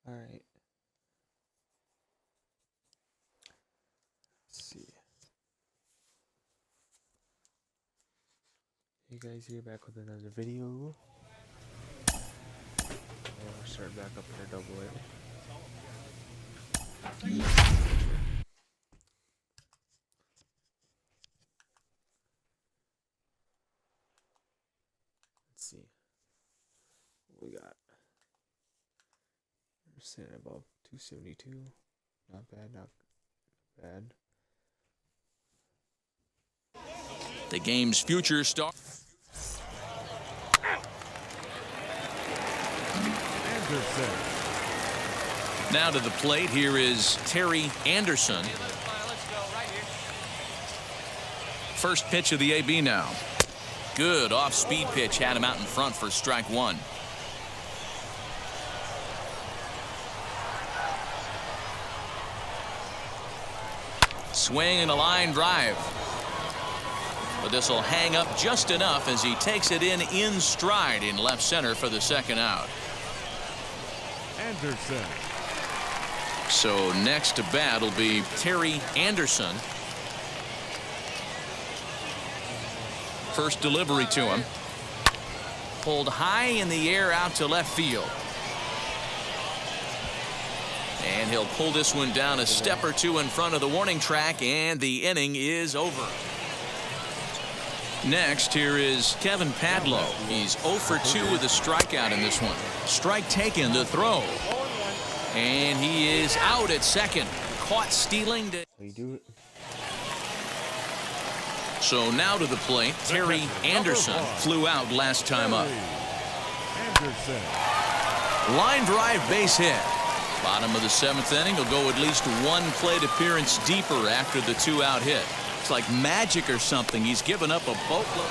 All right. Let's see. Hey guys, here back with another video. And we'll start back up in a double A. Let's see. What we got? We're sitting above 272. Not bad, not bad. The game's future star. Now to the plate, here is Terry Anderson. First pitch of the AB now. Good off-speed pitch, had him out in front for strike one. Swing and a line drive. But this will hang up just enough as he takes it in stride in left center for the second out. Anderson. So next to bat will be Terry Anderson. First delivery to him. Pulled high in the air out to left field. And he'll pull this one down a step or two in front of the warning track, and the inning is over. Next, here is Kevin Padlow. He's 0 for 2 with a strikeout in this one. Strike taken to throw. And he is out at second. Caught stealing. So now to the plate, Terry Anderson flew out last time up. Line drive, base hit. Bottom of the 7th inning. He'll go at least one plate appearance deeper after the 2-out hit. It's like magic or something. He's given up a boatload.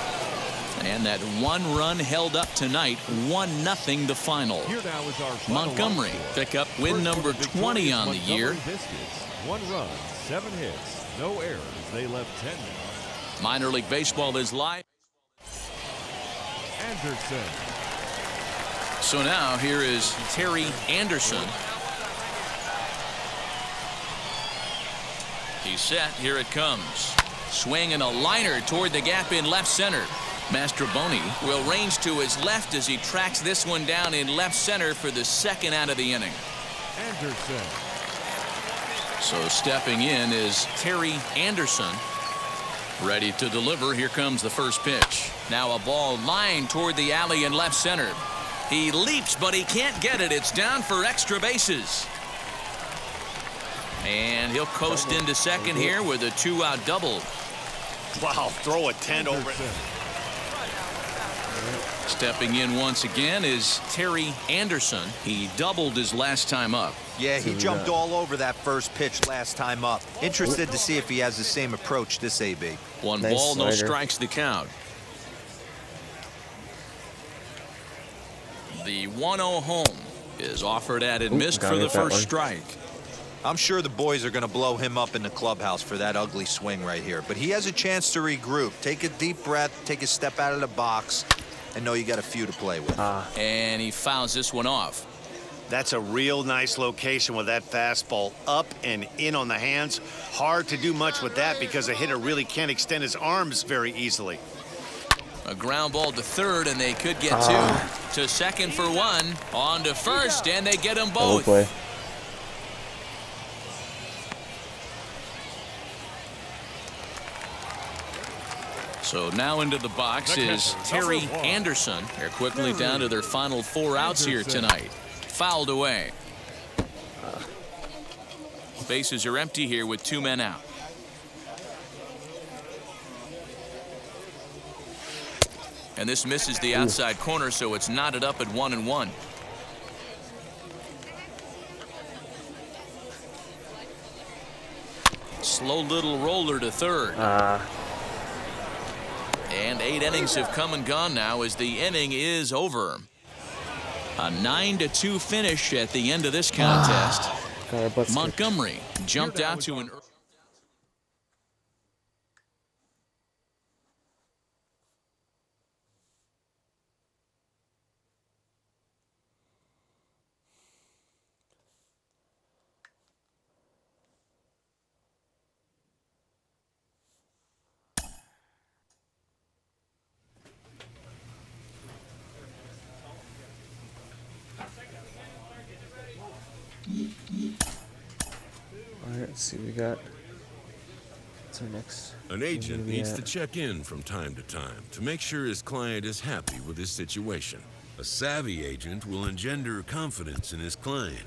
And that one run held up tonight. 1-0 the final. Montgomery pick up win number 20 on the year. 1 run, 7 hits, no errors. They left 10 men. Minor League Baseball is live. Anderson. So now here is Terry Anderson. He's set. Here it comes. Swing and a liner toward the gap in left center. Mastroboni will range to his left as he tracks this one down in left center for the second out of the inning. Anderson. So stepping in is Terry Anderson. Ready to deliver. Here comes the first pitch. Now a ball lined toward the alley in left center. He leaps, but he can't get it. It's down for extra bases. And he'll coast into second here with a 2-out double. Wow, throw a 10 over it. Stepping in once again is Terry Anderson. He doubled his last time up. Yeah, he jumped all over that first pitch last time up. Interested to see if he has the same approach this AB. One ball, no strikes the count. The 1-0 home is offered at and missed for the first strike. I'm sure the boys are going to blow him up in the clubhouse for that ugly swing right here. But he has a chance to regroup. Take a deep breath, take a step out of the box, and know you got a few to play with. And he fouls this one off. That's a real nice location with that fastball up and in on the hands. Hard to do much with that because a hitter really can't extend his arms very easily. A ground ball to third, and they could get two. To second for one. On to first, and they get them both. So now into the box is Terry Anderson. They're quickly down to their final 4 outs here tonight. Fouled away. Bases are empty here with 2 men out. And this misses the outside corner, so it's knotted up at 1-1. Slow little roller to third. And 8 innings have come and gone now as the inning is over. A 9-2 finish at the end of this contest. Montgomery jumped out to an... Let's see what we got. What's our next? An agent needs to check in from time to time to make sure his client is happy with his situation. A savvy agent will engender confidence in his client.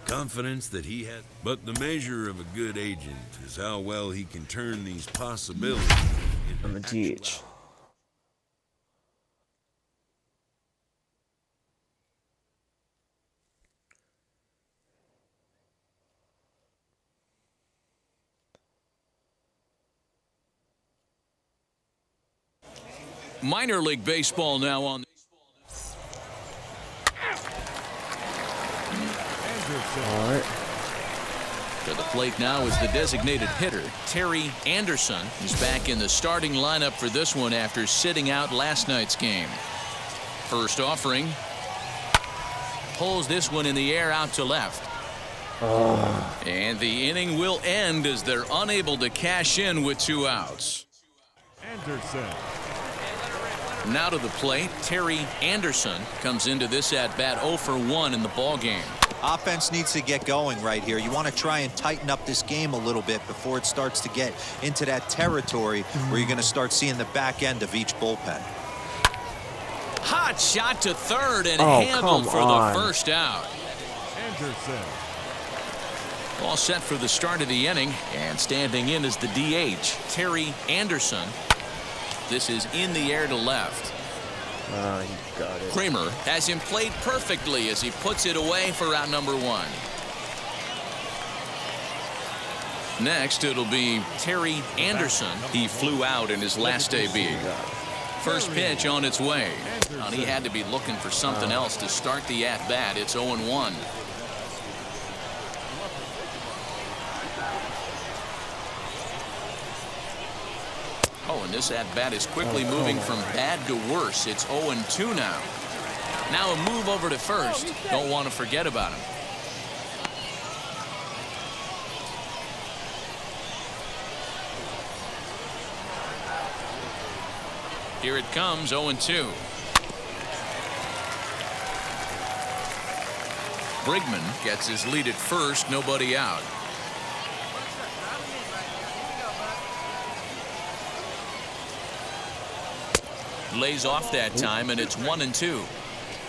Confidence that he has. But the measure of a good agent is how well he can turn these possibilities into I'm a DH. Minor League Baseball now on. All right. To the plate now is the designated hitter, Terry Anderson. He's back in the starting lineup for this one after sitting out last night's game. First offering. Pulls this one in the air out to left. And the inning will end as they're unable to cash in with 2 outs. Anderson. Now to the plate, Terry Anderson comes into this at-bat 0 for 1 in the ballgame. Offense needs to get going right here. You want to try and tighten up this game a little bit before it starts to get into that territory where you're going to start seeing the back end of each bullpen. Hot shot to third and handled for the first out. Anderson. All set for the start of the inning, and standing in is the DH, Terry Anderson. This is in the air to left. You got it. Kramer has him played perfectly as he puts it away for out number 1. Next, it'll be Terry Anderson. He flew out in his last AB. First pitch on its way. And he had to be looking for something else to start the at-bat. It's 0-1. Oh, and this at-bat is quickly moving from bad to worse. It's 0-2 now. Now a move over to first. Don't want to forget about him. Here it comes, 0-2. Brigman gets his lead at first, nobody out. Lays off that time, and it's 1-2.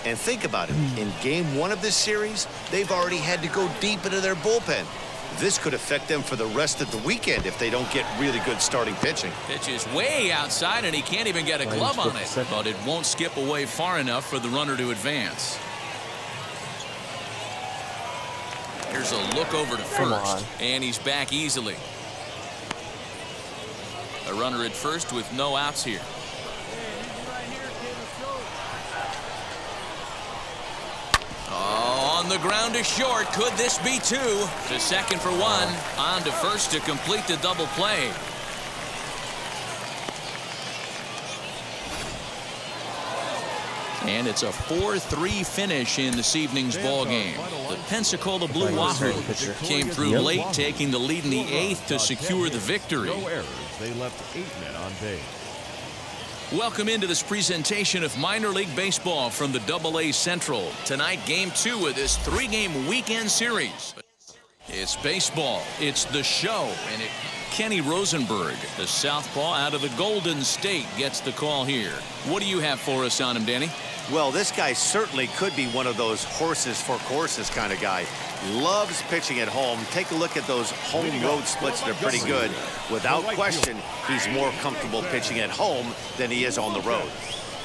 And think about it. In game 1 of this series, they've already had to go deep into their bullpen. This could affect them for the rest of the weekend if they don't get really good starting pitching. Pitch is way outside, and he can't even get a glove on it. But it won't skip away far enough for the runner to advance. Here's a look over to first, and he's back easily. A runner at first with no outs here. On the ground to short. Could this be 2? To second for 1. On to first to complete the double play. And it's a 4-3 finish in this evening's ball game. The Pensacola Blue Wahoos came through late, taking the lead in the 8th to secure the victory. No errors. They left 8 men on base. Welcome into this presentation of minor league baseball from the AA Central. Tonight, game 2 of this 3-game weekend series. It's baseball. It's the show. And Kenny Rosenberg, the southpaw out of the Golden State, gets the call here. What do you have for us on him, Danny? Well, this guy certainly could be one of those horses for courses kind of guy. Loves pitching at home. Take a look at those home road splits. They're pretty good. Without question, he's more comfortable pitching at home than he is on the road.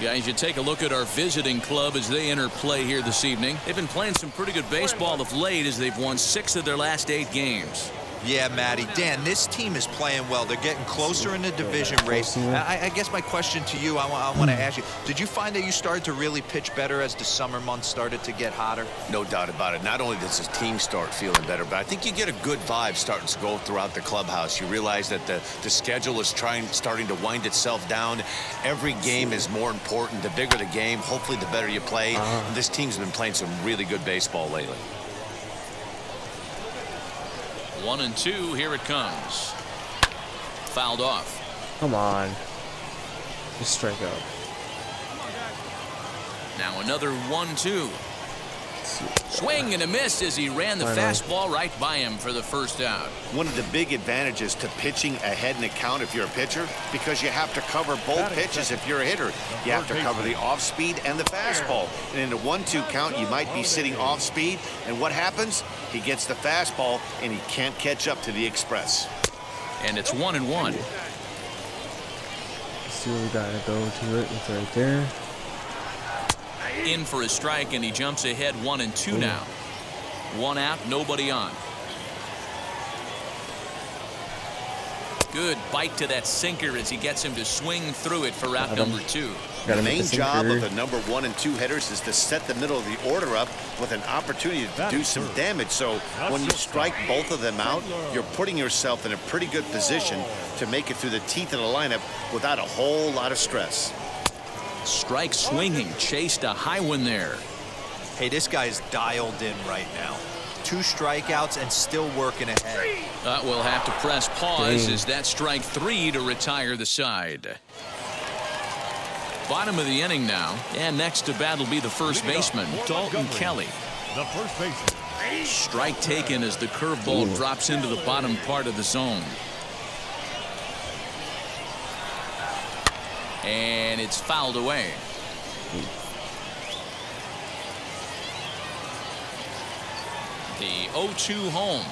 Guys, you take a look at our visiting club as they enter play here this evening. They've been playing some pretty good baseball of late as they've won 6 of their last 8 games. Yeah, Matty. Dan, this team is playing well. They're getting closer in the division race. I guess my question to you, I want to ask you, did you find that you started to really pitch better as the summer months started to get hotter? No doubt about it. Not only does his team start feeling better, but I think you get a good vibe starting to go throughout the clubhouse. You realize that the schedule is starting to wind itself down. Every game is more important. The bigger the game, hopefully the better you play. And this team's been playing some really good baseball lately. 1-2, here it comes. Fouled off. Come on. Just strike out. Now another 1-2. Let's see. Swing and a miss as he ran the fastball right by him for the first out. One of the big advantages to pitching ahead in the count if you're a pitcher, because you have to cover both pitches if you're a hitter. You have to cover the off speed and the fastball. And in a 1-2 count, you might be sitting off speed. And what happens? He gets the fastball and he can't catch up to the express. And it's 1-1. Stewart gotta go to it. It's right there. In for a strike, and he jumps ahead 1-2 now. 1 out, nobody on. Good bite to that sinker as he gets him to swing through it for out number 2. The main job of the number 1 and 2 hitters is to set the middle of the order up with an opportunity to do some damage. So when you strike both of them out, you're putting yourself in a pretty good position to make it through the teeth of the lineup without a whole lot of stress. Strike swinging, chased a high one there. Hey, this guy's dialed in right now. 2 strikeouts and still working ahead. We'll have to press pause as that strike 3 to retire the side. Bottom of the inning now, and next to bat will be the first baseman, Dalton Kelly. The first baseman. Strike taken as the curveball drops into the bottom part of the zone. And it's fouled away. The 0-2 home.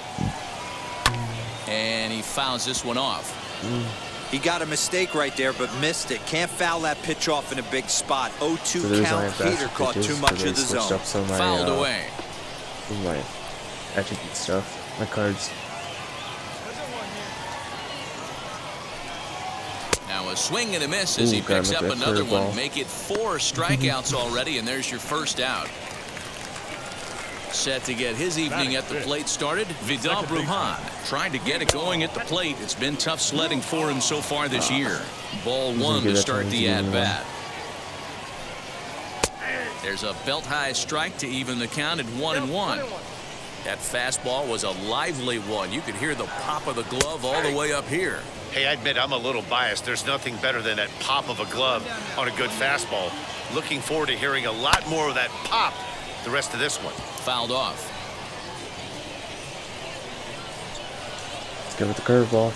And he fouls this one off. He got a mistake right there, but missed it. Can't foul that pitch off in a big spot. 0-2 count. Peter caught too much of the zone. Fouled away. My attribute stuff, my cards. Now a swing and a miss as he picks up another one. Make it 4 strikeouts already, and there's your first out. Set to get his evening at the plate started, Vidal Brujan. Trying to get it going at the plate. It's been tough sledding for him so far this year. Ball 1 to start the at-bat. There's a belt-high strike to even the count at 1-1. That fastball was a lively one. You could hear the pop of the glove all the way up here. Hey, I admit I'm a little biased. There's nothing better than that pop of a glove on a good fastball. Looking forward to hearing a lot more of that pop the rest of this one. Fouled off. Let's go with the curveball.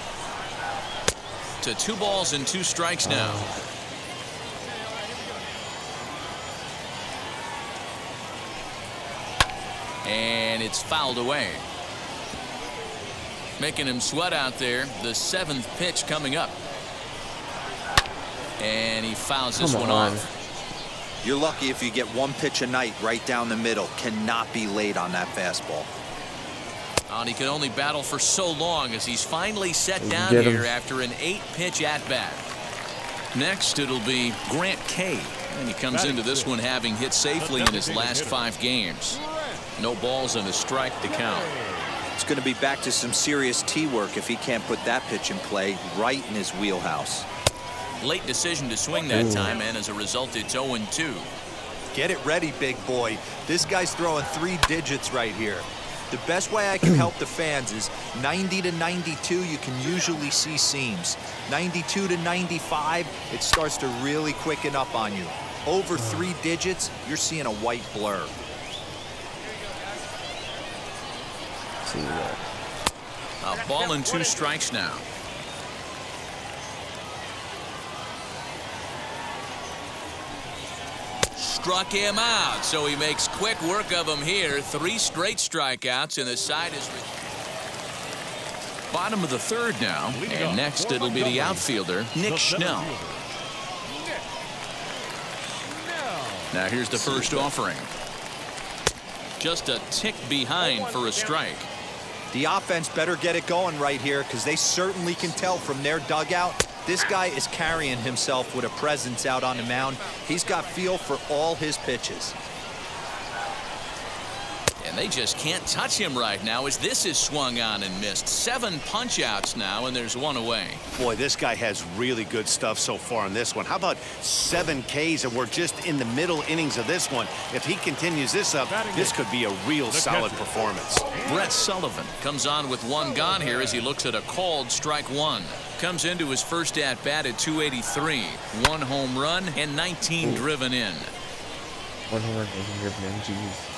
To 2 balls and 2 strikes now. And it's fouled away. Making him sweat out there. The 7th pitch coming up. And he fouls this one off. You're lucky if you get 1 pitch a night right down the middle. Cannot be late on that fastball. And he can only battle for so long as he's finally set down here after an 8-pitch at-bat. Next, it'll be Grant Kay. And he comes into this one having hit safely in his last 5 games. No balls and a strike to count. It's going to be back to some serious tee work if he can't put that pitch in play right in his wheelhouse. Late decision to swing that time, and as a result, it's 0-2. Get it ready, big boy. This guy's throwing 3 digits right here. The best way I can help the fans is 90 to 92, you can usually see seams. 92 to 95, it starts to really quicken up on you. Over 3 digits, you're seeing a white blur. A ball and 2 strikes now. Struck him out, so he makes quick work of him here. 3 straight strikeouts, and the side is bottom of the 3rd now. And next it'll be the outfielder, Nick Schnell. Now here's the first offering. Just a tick behind for a strike. The offense better get it going right here, because they certainly can tell from their dugout. This guy is carrying himself with a presence out on the mound. He's got feel for all his pitches. And they just can't touch him right now as this is swung on and missed. 7 punch-outs now, and there's 1 away. Boy, this guy has really good stuff so far in this one. How about 7 Ks, and we're just in the middle innings of this one. If he continues this up, this could be a real solid performance. Brett Sullivan comes on with 1 gone here as he looks at a called strike 1. Comes into his first at-bat at 283. 1 home run and 19 driven in. 1 home run, 19 driven in, jeez.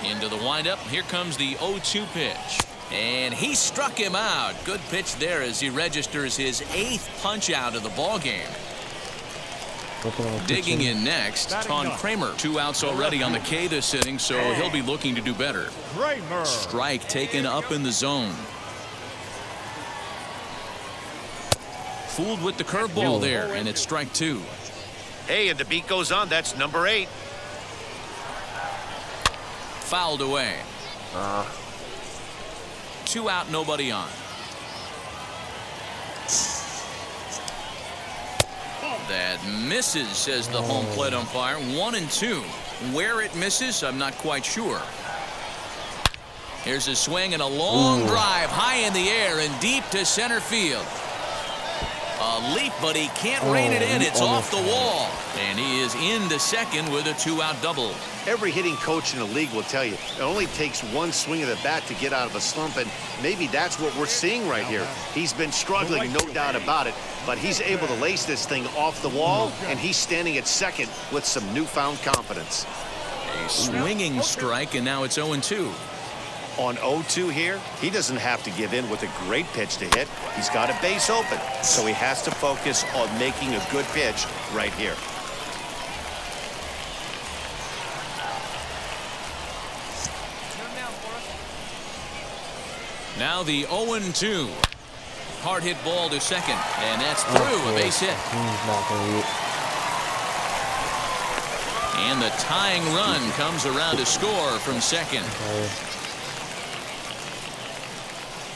Into the windup. Here comes the 0-2 pitch. And he struck him out. Good pitch there as he registers his 8th punch out of the ball game. Digging in next, Ton Kramer. 2 outs already on the K this inning, so he'll be looking to do better. Strike taken up in the zone. Fooled with the curveball there, and it's strike 2. Hey, and the beat goes on. That's number 8. Fouled away. 2 out, nobody on. That misses, says the home plate umpire. 1-2. Where it misses, I'm not quite sure. Here's a swing and a long drive high in the air and deep to center field. A leap, but he can't rein it in. It's off the wall. And he is into second with a 2-out double. Every hitting coach in the league will tell you it only takes one swing of the bat to get out of a slump, and maybe that's what we're seeing right here. He's been struggling, no doubt about it, but he's able to lace this thing off the wall, and he's standing at second with some newfound confidence. A swinging strike, and now it's 0-2. On 0-2 here, he doesn't have to give in with a great pitch to hit. He's got a base open, so he has to focus on making a good pitch right here. Now the 0-2. Hard hit ball to second, and that's through. A base hit. And the tying run comes around to score from second.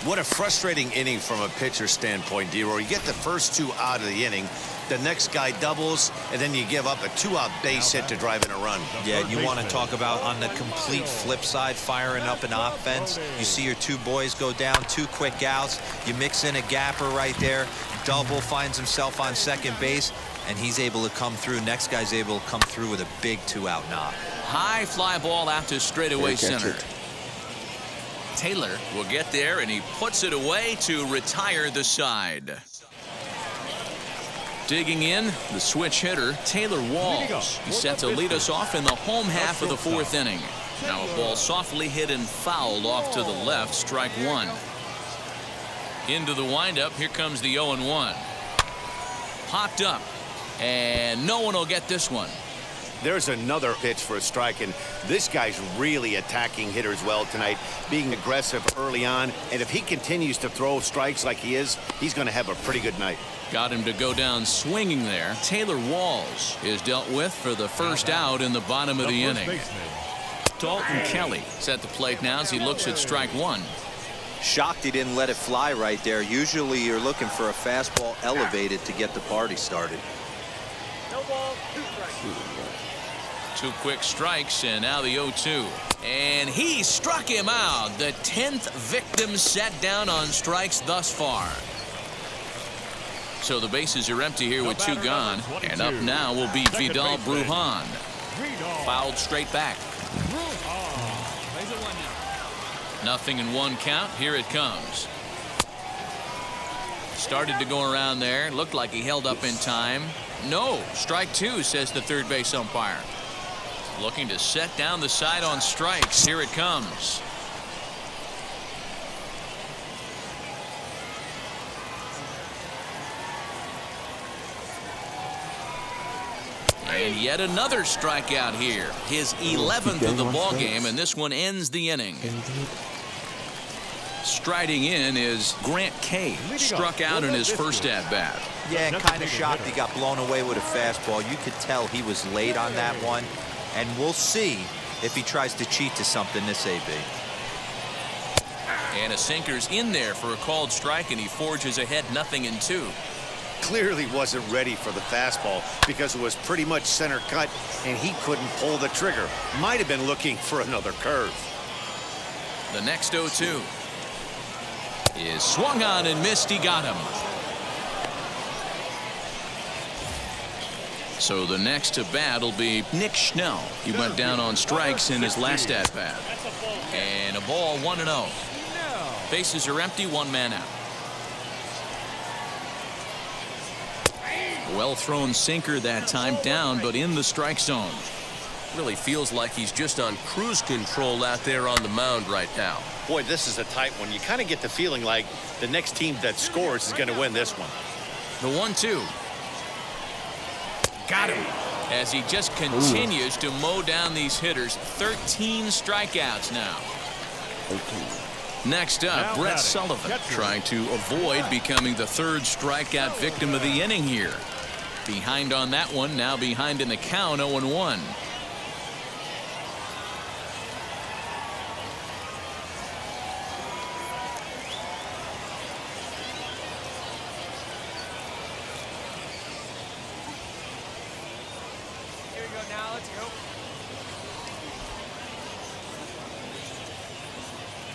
What a frustrating inning from a pitcher standpoint, D-Roy. You get the first 2 out of the inning. The next guy doubles, and then you give up a 2-out base hit to drive in a run. Yeah, you want to talk about on the complete flip side, firing up an offense. You see your 2 boys go down, 2 quick outs. You mix in a gapper right there. Double finds himself on second base, and he's able to come through. Next guy's able to come through with a big 2-out knock. High fly ball out to straightaway center. Taylor will get there, and he puts it away to retire the side. Digging in, the switch hitter, Taylor Walls. He's set to lead us off in the home half of the 4th inning. Now a ball softly hit and fouled off to the left, strike 1. Into the windup, here comes the 0-1. Popped up, and no one will get this one. There's another pitch for a strike, and this guy's really attacking hitters well tonight, being aggressive early on, and if he continues to throw strikes like he is, he's going to have a pretty good night. Got him to go down swinging there. Taylor Walls is dealt with for the first out in the bottom of the inning. Dalton Kelly is at the plate now as he looks at strike 1. Shocked he didn't let it fly right there. Usually you're looking for a fastball elevated to get the party started. 2 quick strikes, and now the 0-2. And he struck him out. The 10th victim set down on strikes thus far. So the bases are empty here with 2 gone. And up now will be Vidal Brujan. Fouled straight back. 0-1 count. Here it comes. Started to go around there. Looked like he held up in time. No, strike 2, says the third base umpire. Looking to set down the side on strikes. Here it comes. And yet another strikeout here. His 11th of the ball game, and this one ends the inning. Striding in is Grant Kay. Struck out in his first at-bat. Yeah, kind of shocked he got blown away with a fastball. You could tell he was late on that one. And we'll see if he tries to cheat to something this AB. And a sinker's in there for a called strike, and he forges ahead 0-2. Clearly wasn't ready for the fastball because it was pretty much center cut, and he couldn't pull the trigger. Might have been looking for another curve. The next 0-2 is swung on and missed. He got him. So the next to bat will be Nick Schnell. He went down on strikes in his last at-bat. And a ball, 1-0. Bases are empty, 1 man out. Well thrown sinker that time, down but in the strike zone. Really feels like he's just on cruise control out there on the mound right now. Boy, this is a tight one. You kind of get the feeling like the next team that scores is going to win this one. The 1-2. Got him. As he just continues to mow down these hitters. 13 strikeouts now. Next up, Brett Sullivan trying to avoid becoming the third strikeout victim of the inning here. Behind on that one, now behind in the count, 0-1.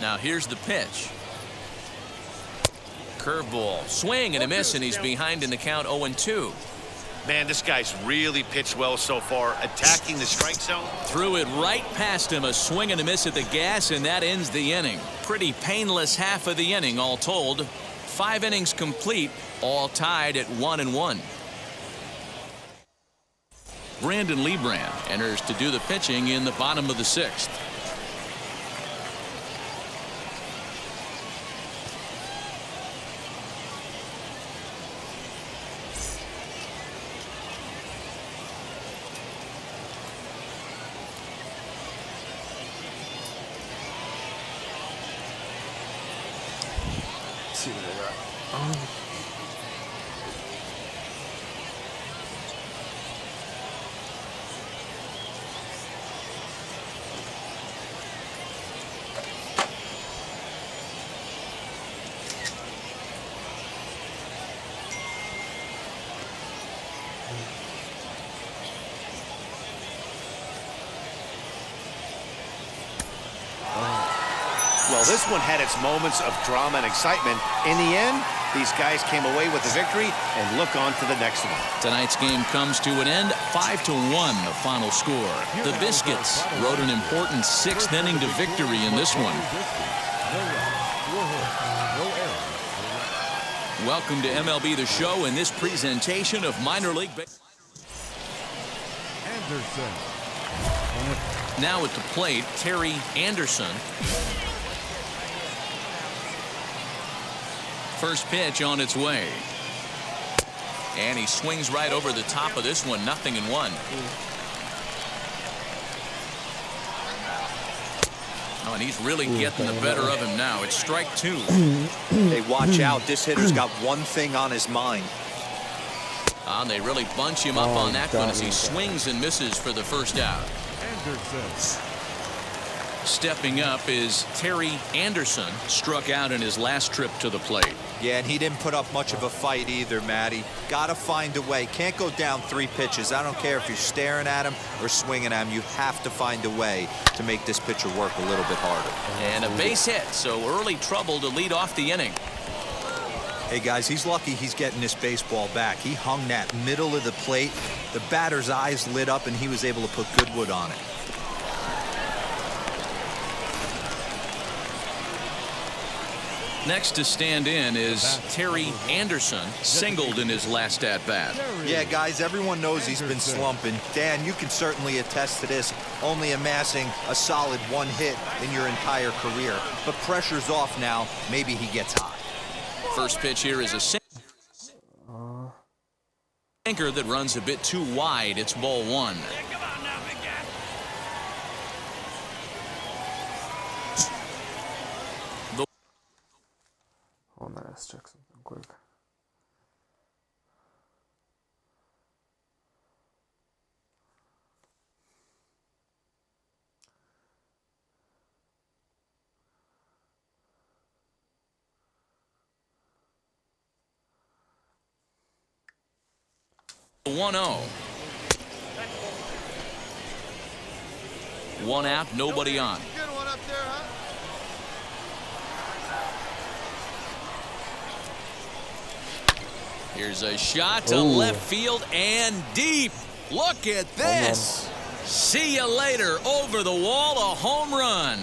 Now here's the pitch. Curveball, swing and a miss, and he's behind in the count, 0-2. Man, this guy's really pitched well so far, attacking the strike zone. Threw it right past him, a swing and a miss at the gas, and that ends the inning. Pretty painless half of the inning, all told. 5 innings complete, all tied at 1-1. Brandon Liebrand enters to do the pitching in the bottom of the 6th. See what I got. Well, this one had its moments of drama and excitement. In the end, these guys came away with the victory and look on to the next one. Tonight's game comes to an end, 5-1, the final score. The Biscuits rode an important 6th inning to victory in this one. Welcome to MLB The Show in this presentation of minor league baseball. Anderson. Now at the plate, Terry Anderson. First pitch on its way. And he swings right over the top of this one, 0-1. Oh, and he's really getting the better of him now. It's strike 2. Hey, watch out. This hitter's got one thing on his mind. And they really bunch him up on that one as he swings and misses for the first out. Anderson. Stepping up is Terry Anderson, struck out in his last trip to the plate. Yeah, and he didn't put up much of a fight either, Matty. Gotta find a way. Can't go down 3 pitches. I don't care if you're staring at him or swinging at him. You have to find a way to make this pitcher work a little bit harder. And a base hit, so early trouble to lead off the inning. Hey, guys, he's lucky he's getting this baseball back. He hung that middle of the plate. The batter's eyes lit up, and he was able to put good wood on it. Next to stand in is Terry Anderson, singled in his last at-bat. Yeah, guys, everyone knows he's been slumping. Dan, you can certainly attest to this, only amassing a solid 1 hit in your entire career. But pressure's off now. Maybe he gets hot. First pitch here is a sinker that runs a bit too wide. It's ball 1. Hold on, let's check something quick. The 1-0. 1 out, nobody on. Good one up there, huh? Here's a shot to left field and deep. Look at this. See you later. Over the wall, a home run.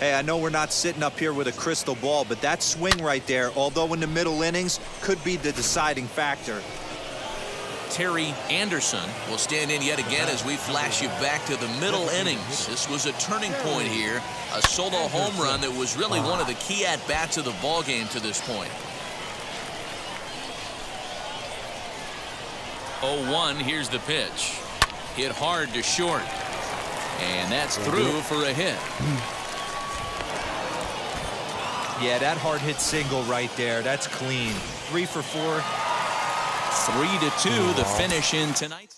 Hey, I know we're not sitting up here with a crystal ball, but that swing right there, although in the middle innings, could be the deciding factor. Terry Anderson will stand in yet again as we flash you back to the middle innings. This was a turning point here, a solo home run that was really one of the key at-bats of the ball game to this point. 0-1, here's the pitch. Hit hard to short. And that's through for a hit. Yeah, that hard hit single right there. That's clean. 3 for 4. 3-2, the finish in tonight.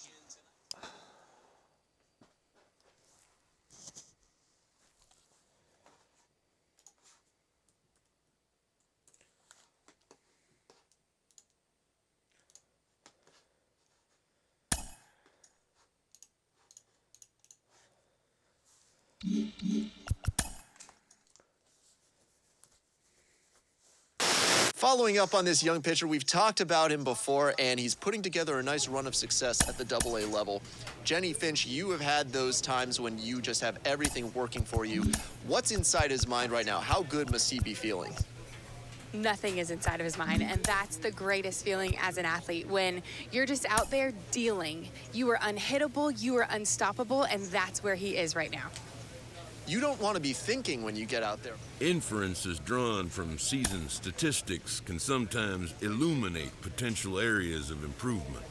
Following up on this young pitcher, we've talked about him before, and he's putting together a nice run of success at the AA level. Jenny Finch, you have had those times when you just have everything working for you. What's inside his mind right now? How good must he be feeling? Nothing is inside of his mind, and that's the greatest feeling as an athlete, when you're just out there dealing. You are unhittable, you are unstoppable, and that's where he is right now. You don't want to be thinking when you get out there. Inferences drawn from season statistics can sometimes illuminate potential areas of improvement.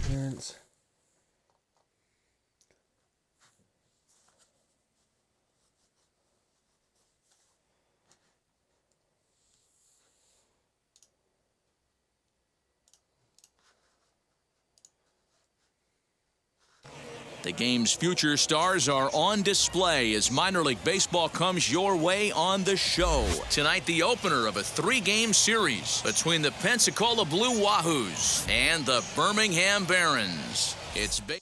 Clearance. The game's future stars are on display as minor league baseball comes your way on the show. Tonight, the opener of a 3-game series between the Pensacola Blue Wahoos and the Birmingham Barons. It's big.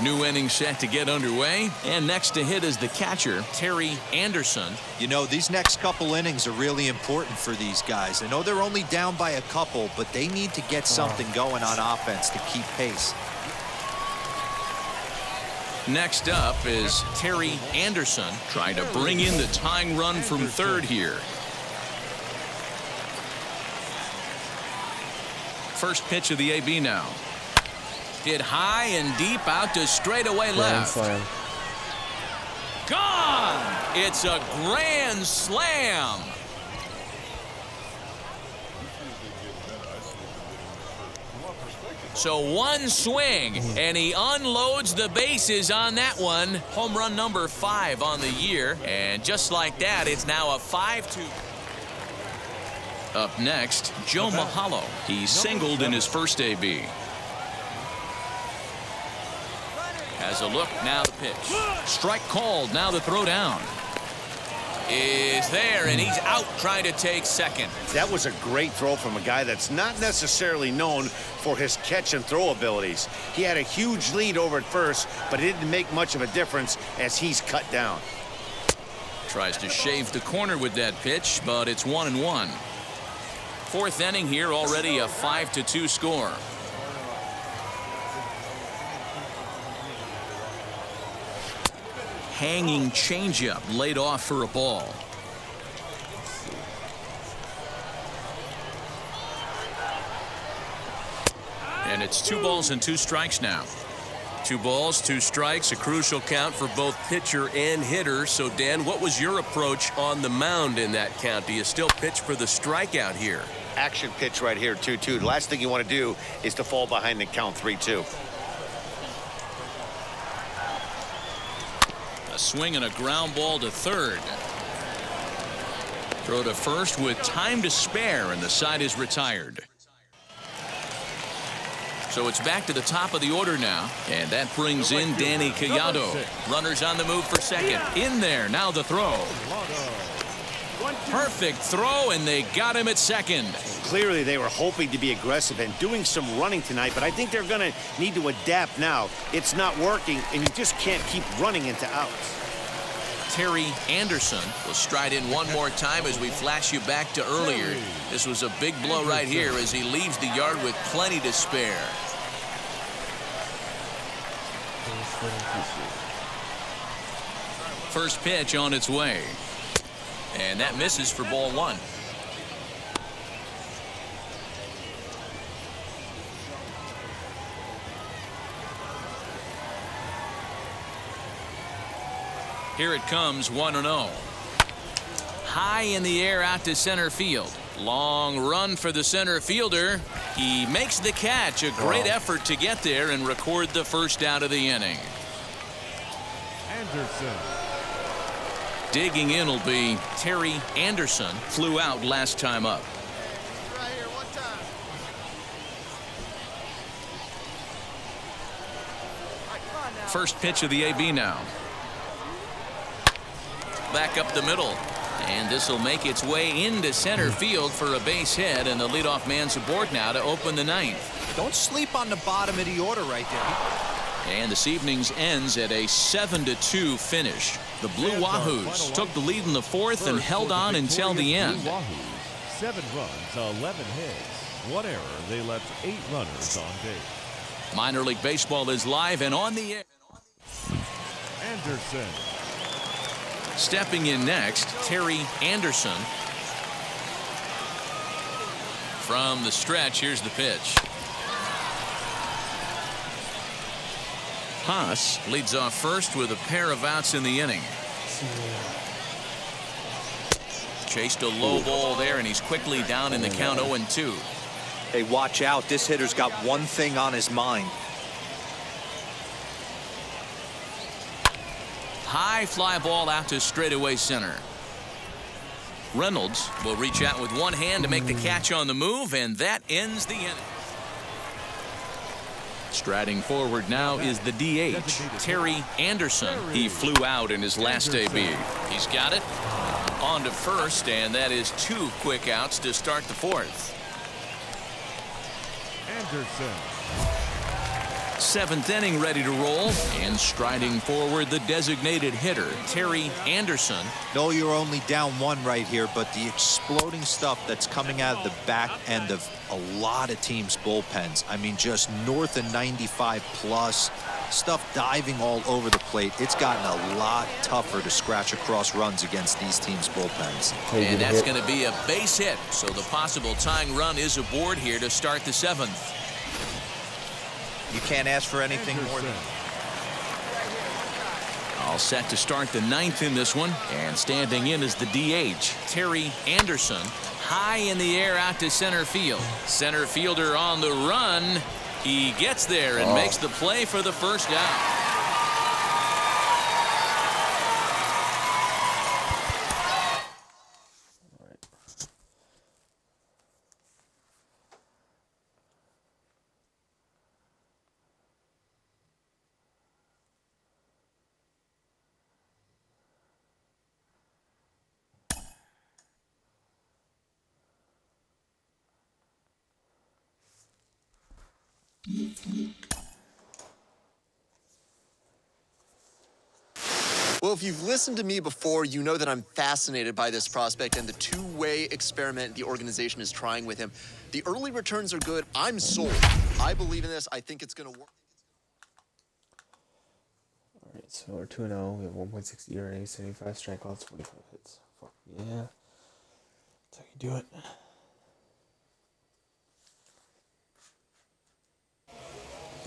New inning set to get underway, and next to hit is the catcher, Terry Anderson. You know, these next couple innings are really important for these guys. I know they're only down by a couple, but they need to get something going on offense to keep pace. Next up is Terry Anderson, trying to bring in the tying run from third here. First pitch of the AB now. Hit high and deep out to straightaway left. Gone! It's a grand slam. So one swing, and he unloads the bases on that one. Home run number 5 on the year. And just like that, it's now a 5-2. Up next, Joe Mahalo. He singled in his first AB. Has a look, now the pitch. Strike called, now the throw down. Is there, and he's out trying to take second. That was a great throw from a guy that's not necessarily known for his catch and throw abilities. He had a huge lead over at first, but it didn't make much of a difference as he's cut down. Tries to shave the corner with that pitch, but it's 1-1. Fourth inning here, already a 5-2 score. Hanging changeup laid off for a ball. And it's 2 balls and 2 strikes now. 2 balls, 2 strikes, a crucial count for both pitcher and hitter. So, Dan, what was your approach on the mound in that count? Do you still pitch for the strikeout here? Action pitch right here, 2-2. The last thing you want to do is to fall behind the count 3-2. A swing and a ground ball to third. Throw to first with time to spare, and the side is retired. So it's back to the top of the order now, and that brings in Danny Collado. Runners on the move for second. In there, now the throw. Perfect throw, and they got him at second. Clearly, they were hoping to be aggressive and doing some running tonight, but I think they're going to need to adapt now. It's not working, and you just can't keep running into outs. Terry Anderson will stride in one more time as we flash you back to earlier. This was a big blow right here as he leaves the yard with plenty to spare. First pitch on its way. And that misses for ball one. Here it comes, 1-0. High in the air out to center field. Long run for the center fielder. He makes the catch. A great effort to get there and record the first out of the inning. Anderson. Digging in will be Terry Anderson. Flew out last time up. Right here, one time. All right, come on now. First pitch of the AB now. Back up the middle. And this will make its way into center field for a base hit, and the leadoff man's aboard now to open the ninth. Don't sleep on the bottom of the order right there. And this evening's ends at a 7-2 finish. The Blue Wahoos took the lead in the fourth and held on until the end. Blue Wahoos, 7 runs, 11 hits, 1 error. They left 8 runners on base. Minor League Baseball is live and on the air. Anderson. Stepping in next, Terry Anderson. From the stretch, here's the pitch. Haas leads off first with a pair of outs in the inning. Chased a low ball there, and he's quickly down in the count 0-2. Hey, watch out. This hitter's got one thing on his mind. High fly ball out to straightaway center. Reynolds will reach out with one hand to make the catch on the move, and that ends the inning. Striding forward now is the DH, Terry Anderson. He flew out in his last AB. He's got it. On to first, and that is 2 quick outs to start the fourth. Anderson. 7th inning ready to roll, and striding forward the designated hitter, Terry Anderson. No, you're only down 1 right here, but the exploding stuff that's coming out of the back end of a lot of teams' bullpens. I mean, just north of 95 plus, stuff diving all over the plate. It's gotten a lot tougher to scratch across runs against these teams' bullpens. And that's going to be a base hit, so the possible tying run is aboard here to start the 7th. You can't ask for anything more than. All set to start the 9th in this one, and standing in is the DH, Terry Anderson. High in the air out to center field. Center fielder on the run. He gets there and makes the play for the first out. Well, if you've listened to me before, you know that I'm fascinated by this prospect and the two-way experiment the organization is trying with him. The early returns are good. I'm sold. I believe in this. I think it's going to work. All right, so we're 2-0. We have 1.6 ERA, 75 strikeouts, 45 hits. Fuck yeah. That's how you do it.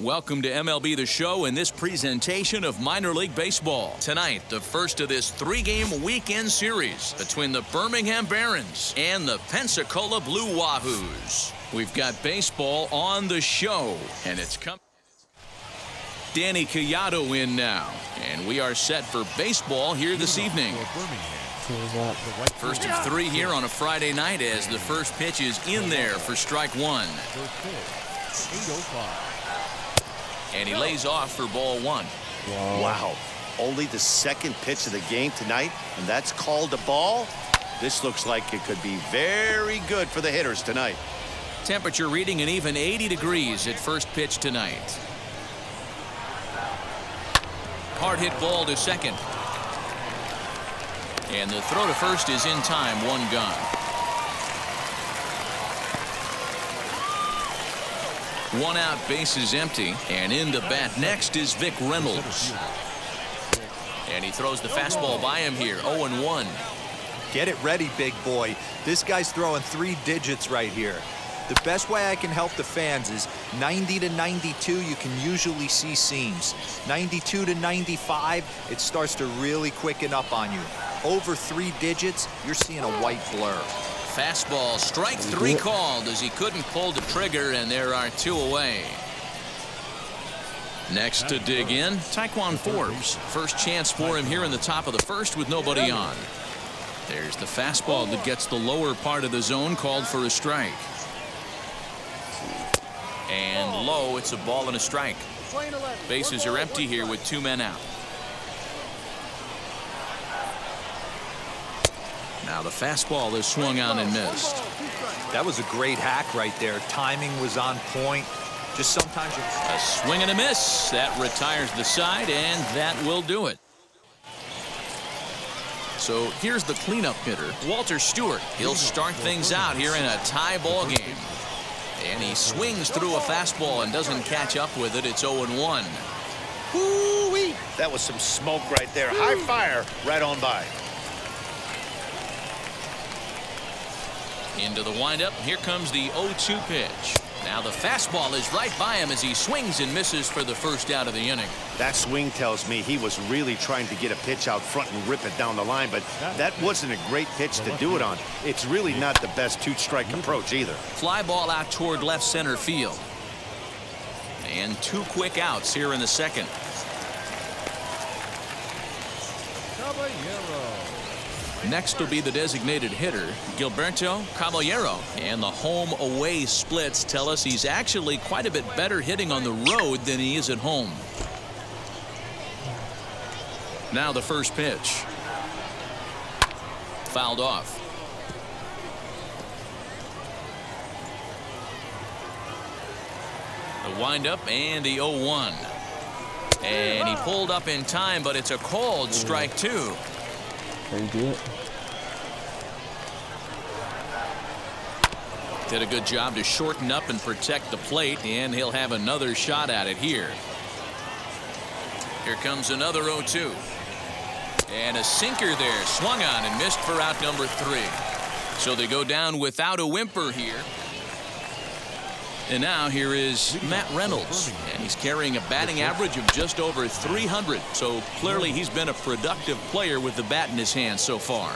Welcome to MLB The Show and this presentation of minor league baseball. Tonight, the first of this 3-game weekend series between the Birmingham Barons and the Pensacola Blue Wahoos. We've got baseball on the show, and it's coming. Danny Collado in now, and we are set for baseball here this evening. First of 3 here on a Friday night as the first pitch is in there for strike 1. And he lays off for ball 1. Wow. Only the second pitch of the game tonight, and that's called a ball? This looks like it could be very good for the hitters tonight. Temperature reading an even 80 degrees at first pitch tonight. Hard hit ball to second. And the throw to first is in time, one gone. One out, base is empty, and in to bat next is Vic Reynolds. And he throws the fastball by him here, 0-1. Get it ready, big boy. This guy's throwing 3 digits right here. The best way I can help the fans is 90 to 92, you can usually see seams. 92 to 95, it starts to really quicken up on you. Over 3 digits, you're seeing a white blur. Fastball, strike 3 called as he couldn't pull the trigger, and there are 2 away. Next to dig in, Taekwon Forbes. First chance for him here in the top of the first with nobody on. There's the fastball that gets the lower part of the zone, called for a strike. And low, it's a ball and a strike. Bases are empty here with 2 men out. Now the fastball is swung on and missed. That was a great hack right there. Timing was on point. Just sometimes you... A swing and a miss. That retires the side, and that will do it. So here's the cleanup hitter, Walter Stewart. He'll start things out here in a tie ball game. And he swings through a fastball and doesn't catch up with it. It's 0-1. Woo-wee! That was some smoke right there. High fire right on by. Into the windup. Here comes the 0-2 pitch. Now the fastball is right by him as he swings and misses for the first out of the inning. That swing tells me he was really trying to get a pitch out front and rip it down the line, but that wasn't a great pitch to do it on. It's really not the best 2-strike approach either. Fly ball out toward left center field. And 2 quick outs here in the second. Next will be the designated hitter, Gilberto Caballero. And the home-away splits tell us he's actually quite a bit better hitting on the road than he is at home. Now the first pitch. Fouled off. The windup and the 0-1. And he pulled up in time, but it's a called strike 2. How you do it? Did a good job to shorten up and protect the plate, and he'll have another shot at it here. Here comes another 0-2. And a sinker there, swung on and missed for out number 3. So they go down without a whimper here. And now here is Matt Reynolds, and he's carrying a batting average of just over 300. So clearly he's been a productive player with the bat in his hand so far.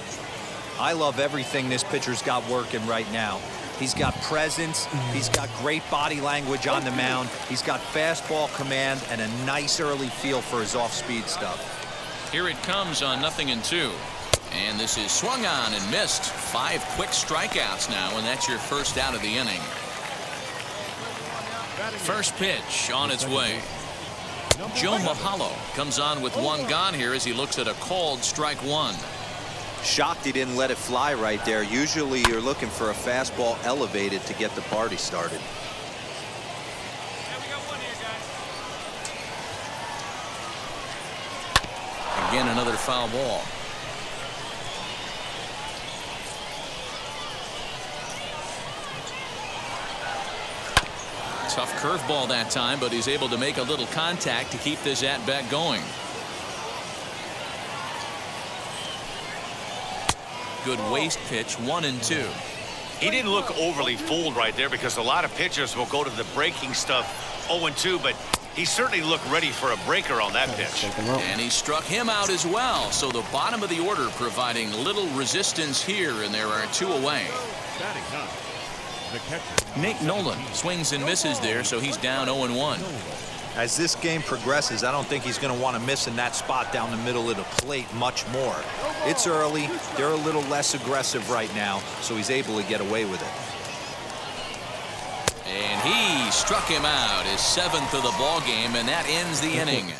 I love everything this pitcher's got working right now. He's got presence. He's got great body language on the mound. He's got fastball command and a nice early feel for his off-speed stuff. Here it comes on 0-2. And this is swung on and missed. 5 quick strikeouts now, and that's your first out of the inning. First pitch on its way. Joe Mahalo comes on with 1 gone here as he looks at a called strike 1. Shocked he didn't let it fly right there. Usually you're looking for a fastball elevated to get the party started. Again, another foul ball. Tough curveball that time, but he's able to make a little contact to keep this at-bat going. Good waist pitch, 1-2. He didn't look overly fooled right there because a lot of pitchers will go to the breaking stuff 0-2, but he certainly looked ready for a breaker on that pitch. And he struck him out as well. So the bottom of the order providing little resistance here, and there are 2 away. Nate Nolan swings and misses there, so he's down 0-1. As this game progresses, I don't think he's going to want to miss in that spot down the middle of the plate much more. It's early. They're a little less aggressive right now, so he's able to get away with it. And he struck him out, his 7th of the ball game, and that ends the inning.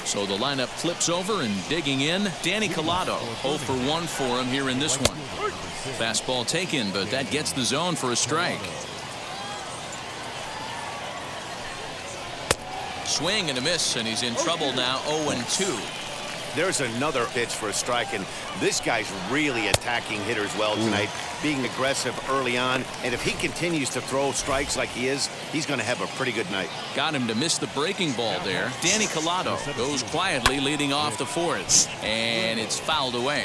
So the lineup flips over, and digging in, Danny Collado. 0 for 1 for him here in this one. Fastball taken, but that gets the zone for a strike. Swing and a miss, and he's in trouble now. 0-2. There's another pitch for a strike, and this guy's really attacking hitters well tonight, being aggressive early on. And if he continues to throw strikes like he is, he's going to have a pretty good night. Got him to miss the breaking ball there. Danny Collado goes quietly leading off the fourth, and it's fouled away.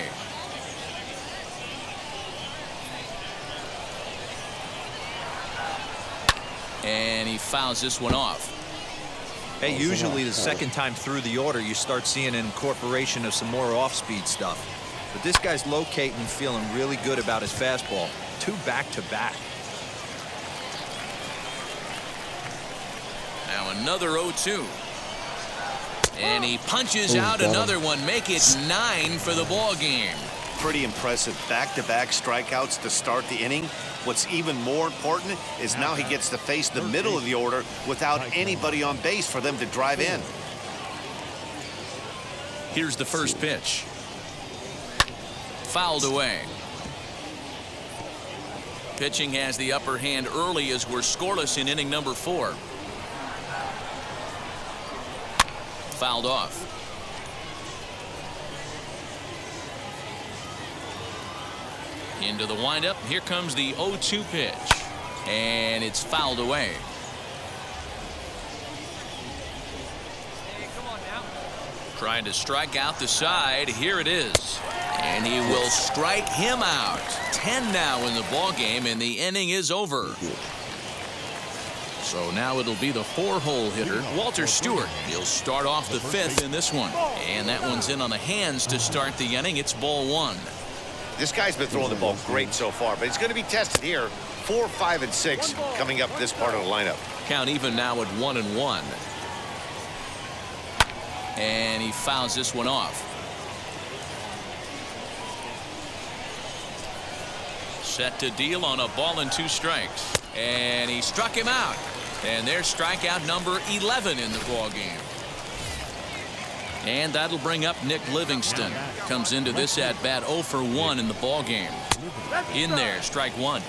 And he fouls this one off. Hey, usually the second time through the order, you start seeing an incorporation of some more off-speed stuff. But this guy's locating and feeling really good about his fastball. 2 back-to-back. Now another 0-2. And he punches out another one. Make it 9 for the ball game. Pretty impressive back-to-back strikeouts to start the inning. What's even more important is now he gets to face the middle of the order without anybody on base for them to drive in. Here's the first pitch. Fouled away. Pitching has the upper hand early as we're scoreless in inning number 4. Fouled off. Into the windup. Here comes the 0-2 pitch. And it's fouled away. Trying to strike out the side. Here it is. And he will strike him out. 10 now in the ball game, and the inning is over. So now it'll be the 4-hole hitter, Walter Stewart. He'll start off the 5th in this one. And that one's in on the hands to start the inning. It's ball 1. This guy's been throwing the ball great so far, but he's going to be tested here. 4, 5, and 6 coming up this part of the lineup. Count even now at 1-1. And he fouls this one off. Set to deal on a ball and 2 strikes. And he struck him out. And there's strikeout number 11 in the ball game. And that'll bring up Nick Livingston. Comes into this at bat 0 for 1 in the ball game. In there, strike 1.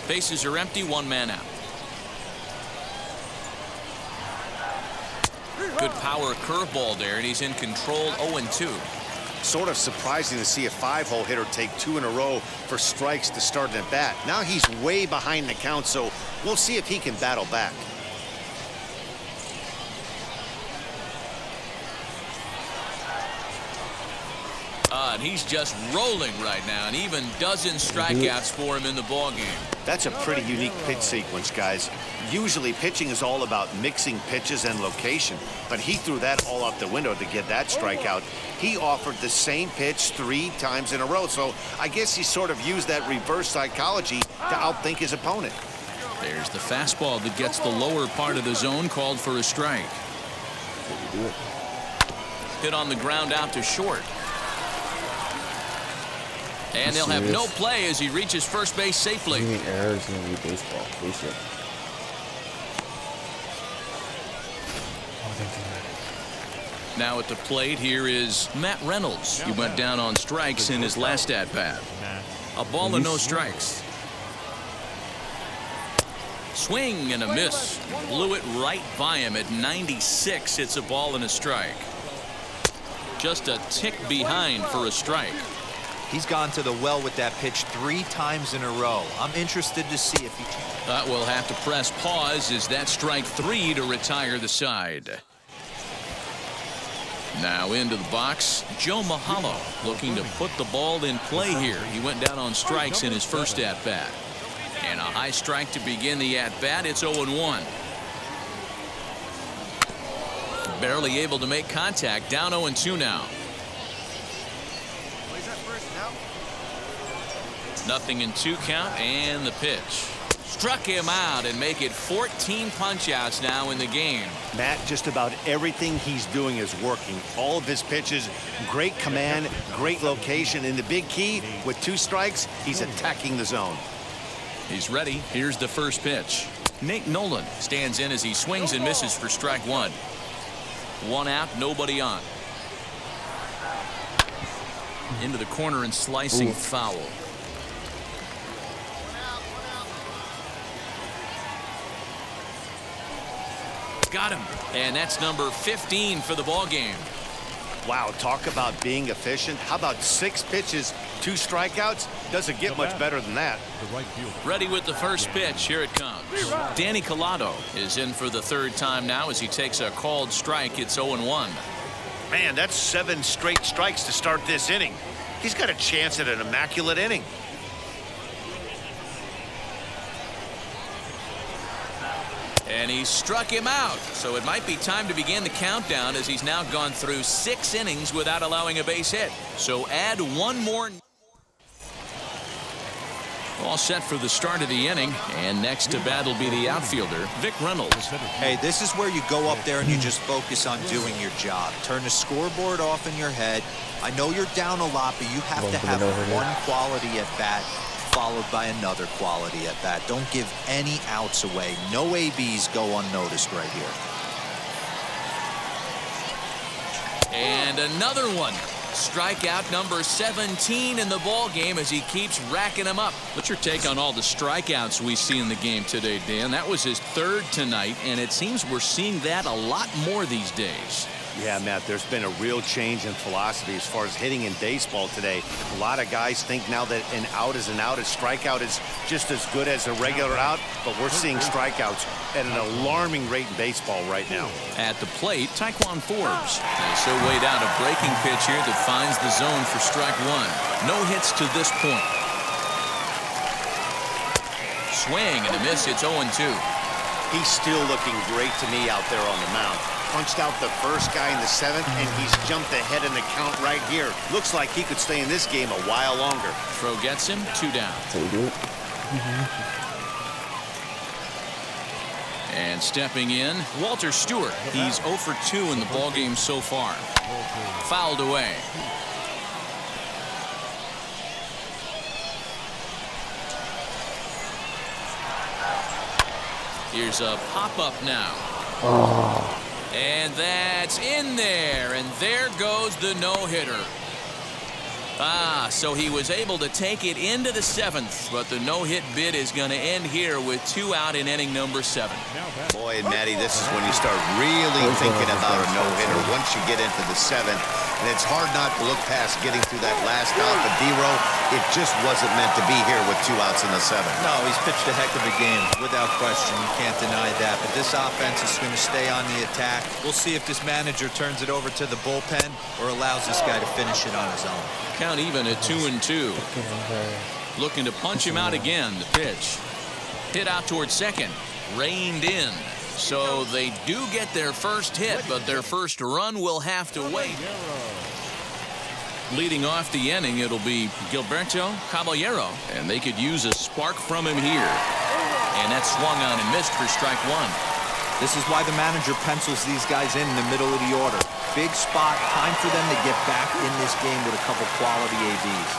Bases are empty, 1 man out. Good power curveball there, and he's in control. 0-2. Sort of surprising to see a 5-hole hitter take 2 in a row for strikes to start an at bat. Now he's way behind the count, so we'll see if he can battle back. And he's just rolling right now, and even dozen strikeouts for him in the ball game. That's a pretty unique pitch sequence, guys. Usually pitching is all about mixing pitches and location, but he threw that all out the window to get that strikeout. He offered the same pitch 3 times in a row, so I guess he sort of used that reverse psychology to outthink his opponent. There's the fastball that gets the lower part of the zone, called for a strike. Hit on the ground out to short. And they'll have no play as he reaches first base safely. Errors in the baseball. Now at the plate here is Matt Reynolds. He went down on strikes in his last at bat. A ball and no strikes. Swing and a miss. Blew it right by him at 96. It's a ball and a strike. Just a tick behind for a strike. He's gone to the well with that pitch 3 times in a row. I'm interested to see if he can. We'll have to press pause as that strike 3 to retire the side. Now into the box, Joe Mahalo looking to put the ball in play here. He went down on strikes in his first at-bat. And a high strike to begin the at-bat. It's 0-1. Barely able to make contact. Down 0-2 now. Nothing in 2 count, and the pitch. Struck him out and make it 14 punch-outs now in the game. Matt, just about everything he's doing is working. All of his pitches, great command, great location, and the big key, with 2 strikes, he's attacking the zone. He's ready. Here's the first pitch. Nate Nolan stands in as he swings and misses for strike 1. One out, nobody on. Into the corner and slicing foul. Got him. And that's number 15 for the ball game. Wow, talk about being efficient. How about 6 pitches, 2 strikeouts? Doesn't get much better than that. The right fielder. Ready with the first pitch. Here it comes. Danny Collado is in for the 3rd time now as he takes a called strike. It's 0-1. Man, that's 7 straight strikes to start this inning. He's got a chance at an immaculate inning. And he struck him out. So it might be time to begin the countdown as he's now gone through 6 innings without allowing a base hit. So add 1 more. All set for the start of the inning. And next to bat will be the outfielder, Vic Reynolds. Hey, this is where you go up there and you just focus on doing your job. Turn the scoreboard off in your head. I know you're down a lot, but you have to have one quality at bat followed by another quality at bat. Don't give any outs away. No ABs go unnoticed right here. And another one. Strikeout number 17 in the ball game as he keeps racking them up. What's your take on all the strikeouts we see in the game today, Dan? That was his 3rd tonight, and it seems we're seeing that a lot more these days. Yeah, Matt, there's been a real change in philosophy as far as hitting in baseball today. A lot of guys think now that an out is an out. A strikeout is just as good as a regular out, but we're seeing strikeouts at an alarming rate in baseball right now. At the plate, Taekwon Forbes. They so weighed out a breaking pitch here that finds the zone for strike 1. No hits to this point. Swing and a miss. It's 0-2. He's still looking great to me out there on the mound. Punched out the first guy in the 7th, and he's jumped ahead in the count right here. Looks like he could stay in this game a while longer. Throw gets him, 2 down. That's how you do it. And stepping in, Walter Stewart. He's 0 for 2 in the ballgame so far. Fouled away. Here's a pop-up now. Oh. And that's in there. And there goes the no-hitter. So he was able to take it into the 7th, but the no-hit bid is going to end here with 2 out in inning number 7. Boy, and Matty, this is when you start really thinking about a no-hitter once you get into the 7th. And it's hard not to look past getting through that last out. But D-Row, it just wasn't meant to be here with 2 outs in the 7th. No, he's pitched a heck of a game, without question. You can't deny that. But this offense is going to stay on the attack. We'll see if this manager turns it over to the bullpen or allows this guy to finish it on his own. Count even at 2-2. Looking to punch him out again. The pitch. Hit out towards second. Reined in. So they do get their first hit, but their first run will have to wait. Leading off the inning, it'll be Gilberto Caballero, and they could use a spark from him here. And that swung on and missed for strike 1. This is why the manager pencils these guys in the middle of the order. Big spot, time for them to get back in this game with a couple quality ABs.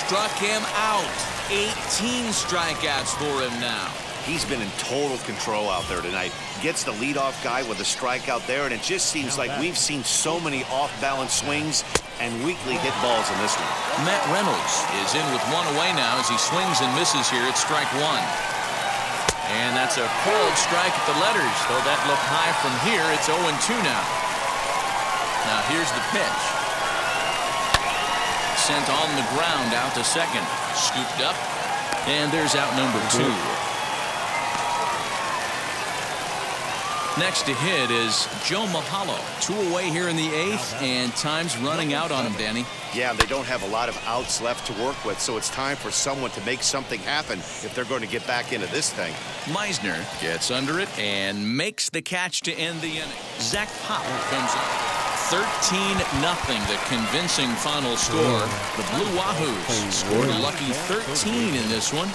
Struck him out. 18 strikeouts for him now. He's been in total control out there tonight. Gets the leadoff guy with a strikeout there, and it just seems like we've seen so many off-balance swings and weakly hit balls in this one. Matt Reynolds is in with 1 away now as he swings and misses here at strike 1. And that's a cold strike at the letters, though that looked high from here. It's 0-2 now. Now here's the pitch. Sent on the ground out to second. Scooped up. And there's out number 2. Next to hit is Joe Mahalo. 2 away here in the 8th, and time's running out on him, Danny. Yeah, they don't have a lot of outs left to work with, so it's time for someone to make something happen if they're going to get back into this thing. Meisner gets under it and makes the catch to end the inning. Zach Pop comes up. 13-0, the convincing final score. The Blue Wahoos scored a lucky 13 in this one.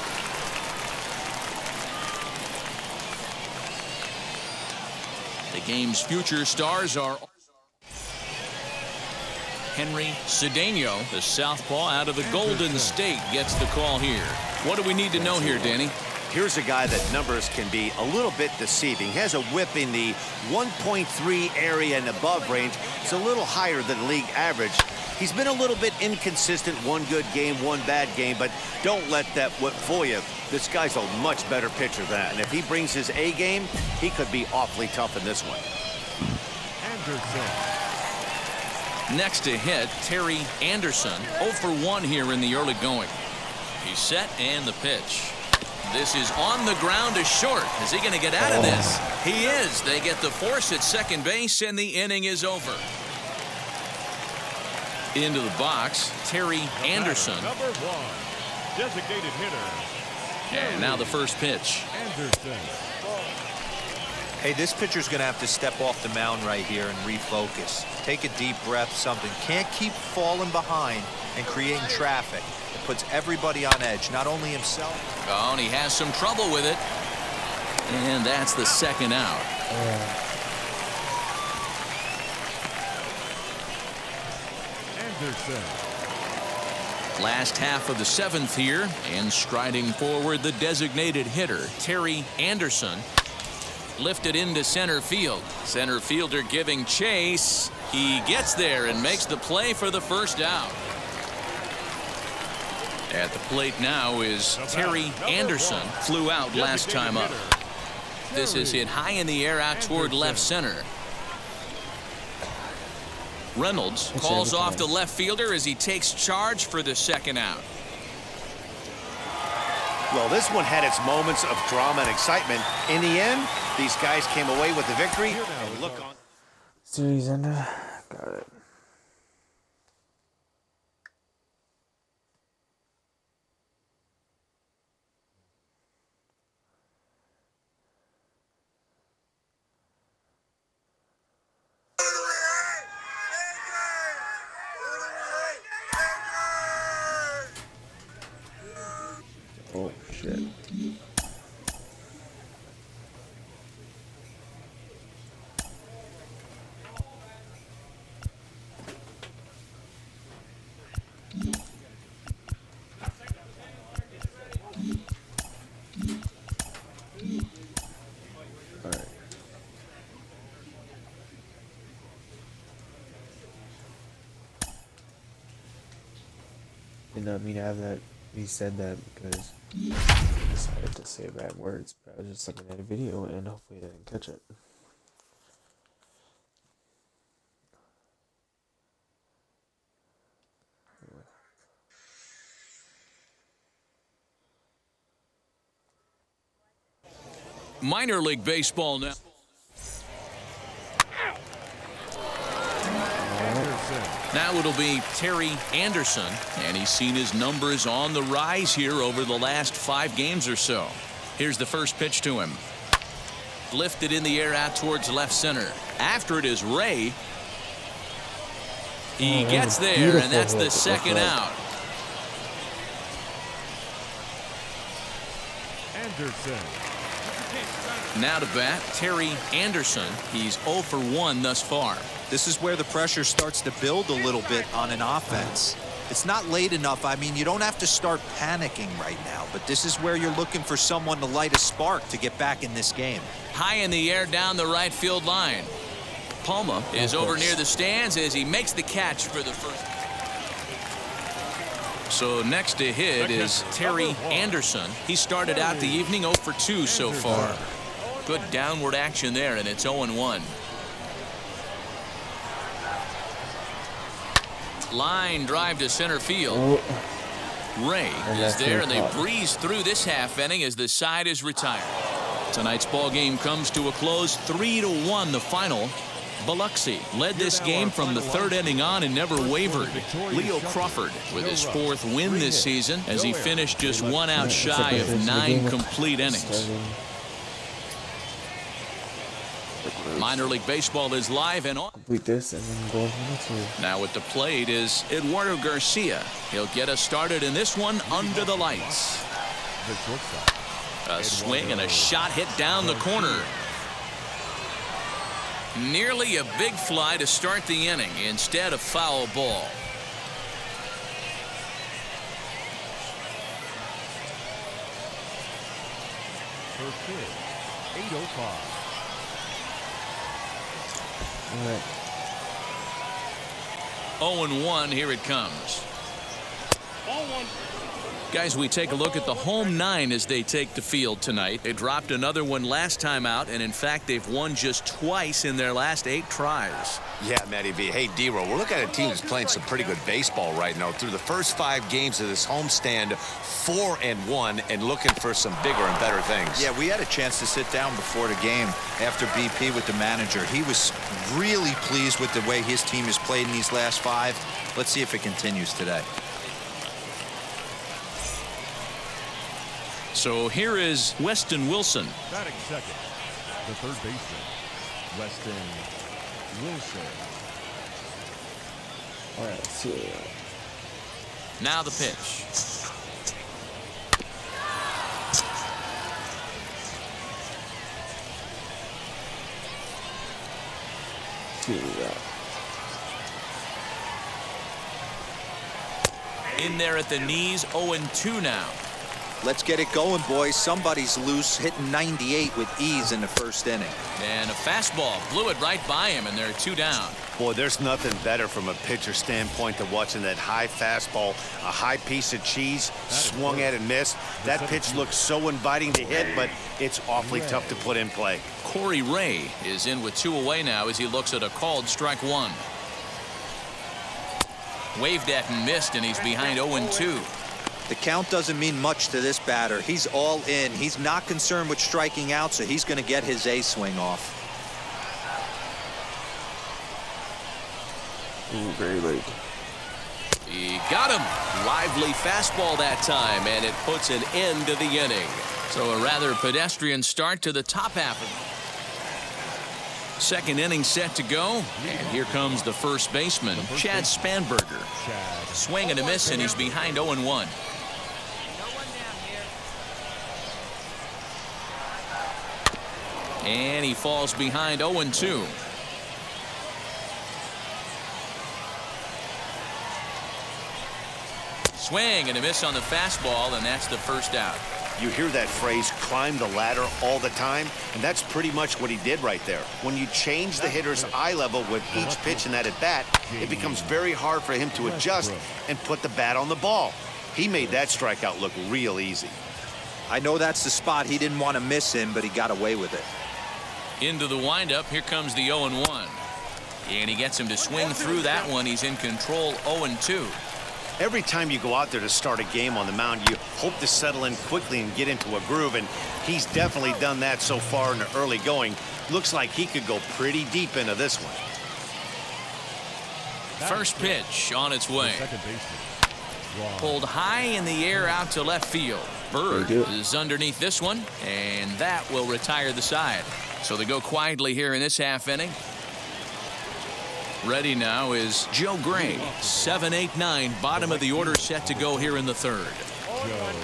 The game's future stars are Henry Cedeno, the southpaw out of the Golden State, gets the call here. What do we need to know here, Danny? Here's a guy that numbers can be a little bit deceiving. He has a whip in the 1.3 area and above range. It's a little higher than league average. He's been a little bit inconsistent, one good game, one bad game, but don't let that whip fool you. This guy's a much better pitcher than that, and if he brings his A game, he could be awfully tough in this one. Next to hit, Terry Anderson, 0 for 1 here in the early going. He's set and the pitch. This is on the ground to short. Is he going to get out of this? He is. They get the force at second base, and the inning is over. Into the box, Terry Anderson. Number 1, designated hitter. And now the first pitch. Anderson. Hey, this pitcher's going to have to step off the mound right here and refocus. Take a deep breath, something. Can't keep falling behind and creating traffic. It puts everybody on edge, not only himself. Oh, and he has some trouble with it. And that's the second out. Anderson. Last half of the 7th here, and striding forward the designated hitter, Terry Anderson. Lifted into center field. Center fielder giving chase. He gets there and makes the play for the first out. At the plate now is Terry Anderson. Flew out last time up. This is hit high in the air out toward left center. Reynolds calls off the left fielder as he takes charge for the second out. Well, this one had its moments of drama and excitement. In the end, these guys came away with the victory. And look on. Series ender. Got it. Oh, shit. All right. Did not mean to have that. He said that because I decided to say bad words, but I was just looking at a video and hopefully I didn't catch it. Minor League Baseball now. Now it'll be Terry Anderson, and he's seen his numbers on the rise here over the last 5 games or so. Here's the first pitch to him. Lifted in the air out towards left center. After it is Ray. He gets there, and that's the second out. Anderson. Now to bat, Terry Anderson. He's 0 for 1 thus far. This is where the pressure starts to build a little bit on an offense. It's not late enough. I mean, you don't have to start panicking right now, but this is where you're looking for someone to light a spark to get back in this game. High in the air down the right field line. Palma is over near the stands as he makes the catch for the first. So next to hit is Terry Anderson. He started out the evening 0 for 2 so far. Good downward action there, and it's 0-1. Line drive to center field. Ray is there, and they breeze through this half inning as the side is retired. Tonight's ball game comes to a close, 3-1 the final. Biloxi led this game from the 3rd inning on and never wavered. Leo Crawford with his 4th win this season as he finished just 1 out shy of 9 complete innings. Minor League Baseball is live and on. Complete this and then go on to the next one. Now at the plate is Eduardo Garcia. He'll get us started in this one under the lights. A swing and a shot hit down the corner. Nearly a big fly to start the inning. Instead, a foul ball. First pitch, 8:05. All right. 0-1, here it comes. Guys, we take a look at the home 9 as they take the field tonight. They dropped another one last time out, and in fact, they've won just twice in their last 8 tries. Yeah, Matty V. Hey, D-Roll, we're looking at a team that's playing some pretty good baseball right now. Through the first 5 games of this homestand, 4-1, and looking for some bigger and better things. Yeah, we had a chance to sit down before the game after BP with the manager. He was really pleased with the way his team has played in these last 5. Let's see if it continues today. So here is Weston Wilson. Batting second, the third baseman, Weston Wilson. All right, let's see what we got. Now the pitch. See what we got. In there at the knees, 0-2 now. Let's get it going, boys. Somebody's loose, hitting 98 with ease in the first inning. And a fastball blew it right by him, and they're 2 down. Boy, there's nothing better from a pitcher standpoint than watching that high fastball, a high piece of cheese, swung at and missed. That pitch looks so inviting to hit, but it's awfully tough to put in play. Corey Ray is in with 2 away now as he looks at a called strike 1. Waved at and missed, and he's behind 0-2. The count doesn't mean much to this batter. He's all in. He's not concerned with striking out, so he's going to get his A swing off. Ooh, very late. He got him. Lively fastball that time, and it puts an end to the inning. So a rather pedestrian start to the top half of it. Second inning set to go, and here comes the first baseman, Chad Spanberger. Swing and a miss, and he's behind 0-1. And he falls behind 0-2. Swing and a miss on the fastball, and that's the first out. You hear that phrase, climb the ladder, all the time, and that's pretty much what he did right there. When you change the hitter's eye level with each pitch in that at-bat, it becomes very hard for him to adjust and put the bat on the ball. He made that strikeout look real easy. I know that's the spot. He didn't want to miss him, but he got away with it. Into the windup, here comes the 0-1. And he gets him to swing through that one. He's in control, 0-2. Every time you go out there to start a game on the mound, you hope to settle in quickly and get into a groove, and he's definitely done that so far in the early going. Looks like he could go pretty deep into this one. First pitch on its way. Pulled high in the air out to left field. Bird is underneath this one, and that will retire the side. So they go quietly here in this half inning. Ready now is Joe Gray. 7-8-9, bottom of the order set to go here in the third.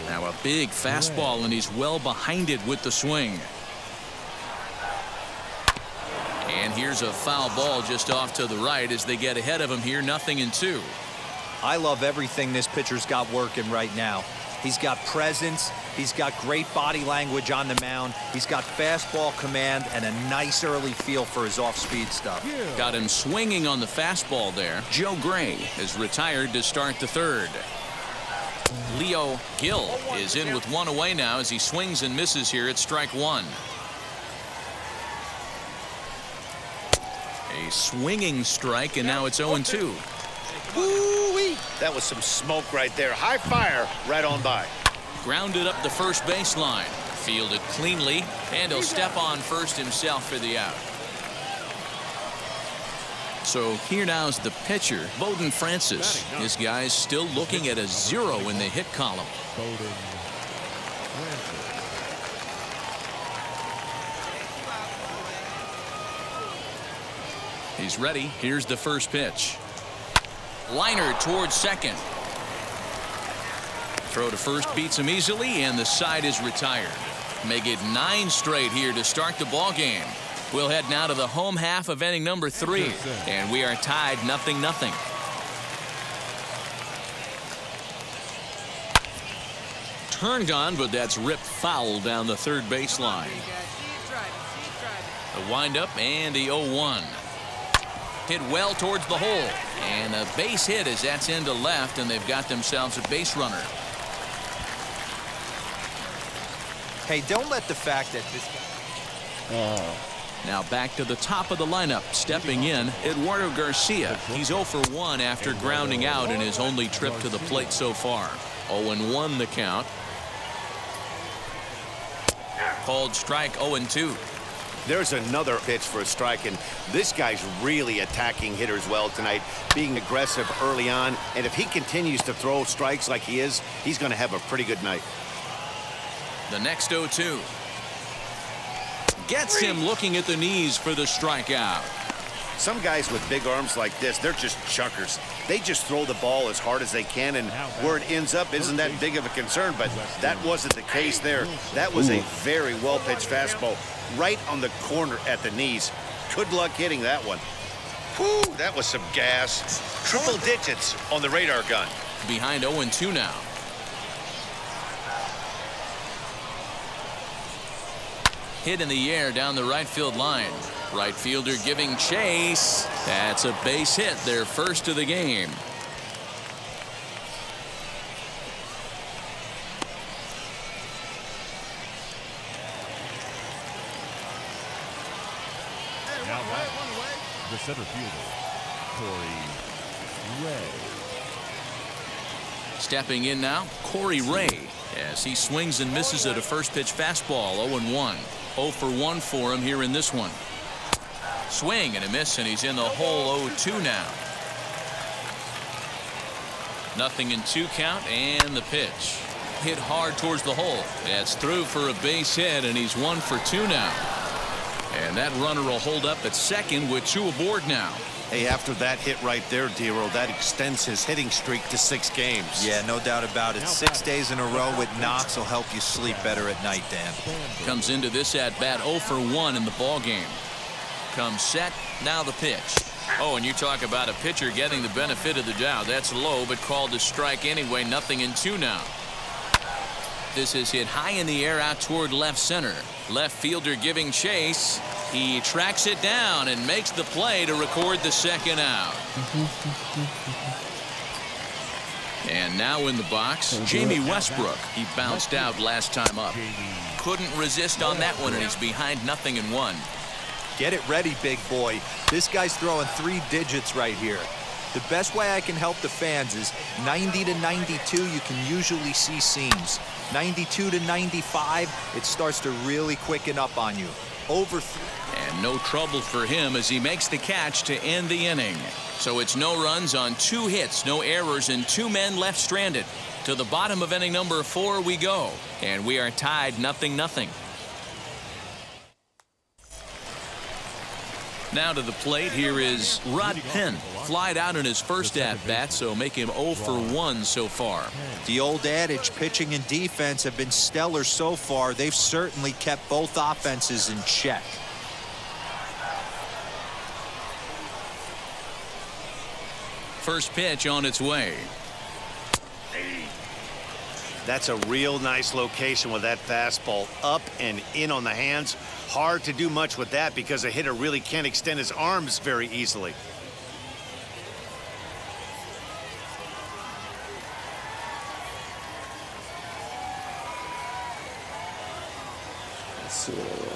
Now a big fastball, and he's well behind it with the swing. And here's a foul ball just off to the right as they get ahead of him here, 0-2. I love everything this pitcher's got working right now. He's got presence. He's got great body language on the mound. He's got fastball command and a nice early feel for his off-speed stuff. Got him swinging on the fastball there. Joe Gray is retired to start the third. Leo Gill is in with 1 away now as he swings and misses here at strike 1. A swinging strike, and now it's 0-2. Woo-wee! That was some smoke right there. High fire right on by. Grounded up the first baseline. Fielded cleanly, and he'll step on first himself for the out. So here now is the pitcher, Bowden Francis. His guys still looking at a 0 in the hit column. He's ready. Here's the first pitch. Liner towards second. Throw to first beats him easily, and the side is retired. Make it 9 straight here to start the ball game. We'll head now to the home half of inning number 3, and we are tied 0-0. turned on, but that's ripped foul down the third baseline. The windup and the 0-1. Hit well towards the hole. And a base hit as that's into left, and they've got themselves a base runner. Hey, don't let the fact that this guy... Now back to the top of the lineup. Stepping in, Eduardo Garcia. He's 0 for 1 after grounding out in his only trip to the plate so far. 0-1 the count. Called strike 0-2. There's another pitch for a strike, and this guy's really attacking hitters well tonight, being aggressive early on. And if he continues to throw strikes like he is, he's going to have a pretty good night. The next 0-2. Gets him looking at the knees for the strikeout. Some guys with big arms like this, they're just chuckers. They just throw the ball as hard as they can, and where it ends up isn't that big of a concern, but that wasn't the case there. That was a very well-pitched fastball right on the corner at the knees. Good luck hitting that one. Whew, that was some gas. Triple digits on the radar gun. Behind 0-2 now. Hit in the air down the right field line. Right fielder giving chase. That's a base hit, their first of the game. Now back, the center fielder, Corey Ray. Stepping in now, Corey Ray, as he swings and misses at a first pitch fastball. 0-1. 0 for 1 for him here in this one. Swing and a miss, and he's in the hole. 0-2 now. 0-2 count, and the pitch. Hit hard towards the hole. That's through for a base hit, and he's 1 for 2 now. And that runner will hold up at second with 2 aboard now. Hey, after that hit right there, Dero, that extends his hitting streak to 6 games. Yeah, no doubt about it. 6 days in a row with knocks will help you sleep better at night, Dan. Comes into this at-bat 0 for 1 in the ball game. Comes set, now the pitch. Oh, and you talk about a pitcher getting the benefit of the doubt. That's low, but called a strike anyway. 0-2 now. This is hit high in the air out toward left center. Left fielder giving chase. He tracks it down and makes the play to record the second out. And now in the box, Jamie Westbrook. He bounced out last time up. Couldn't resist on that one, and he's behind 0-1. Get it ready, big boy. This guy's throwing 3 digits right here. The best way I can help the fans is 90 to 92, you can usually see seams. 92 to 95, it starts to really quicken up on you. Over. And no trouble for him as he makes the catch to end the inning. So it's no runs on 2 hits, no errors, and 2 men left stranded. To the bottom of inning number 4 we go, and we are tied 0-0. Now to the plate, here is Rod Penn. Flied out in his first at-bat, so make him 0 for 1 so far. The old adage, pitching and defense have been stellar so far. They've certainly kept both offenses in check. First pitch on its way. That's a real nice location with that fastball up and in on the hands. Hard to do much with that because a hitter really can't extend his arms very easily. Let's see what I got.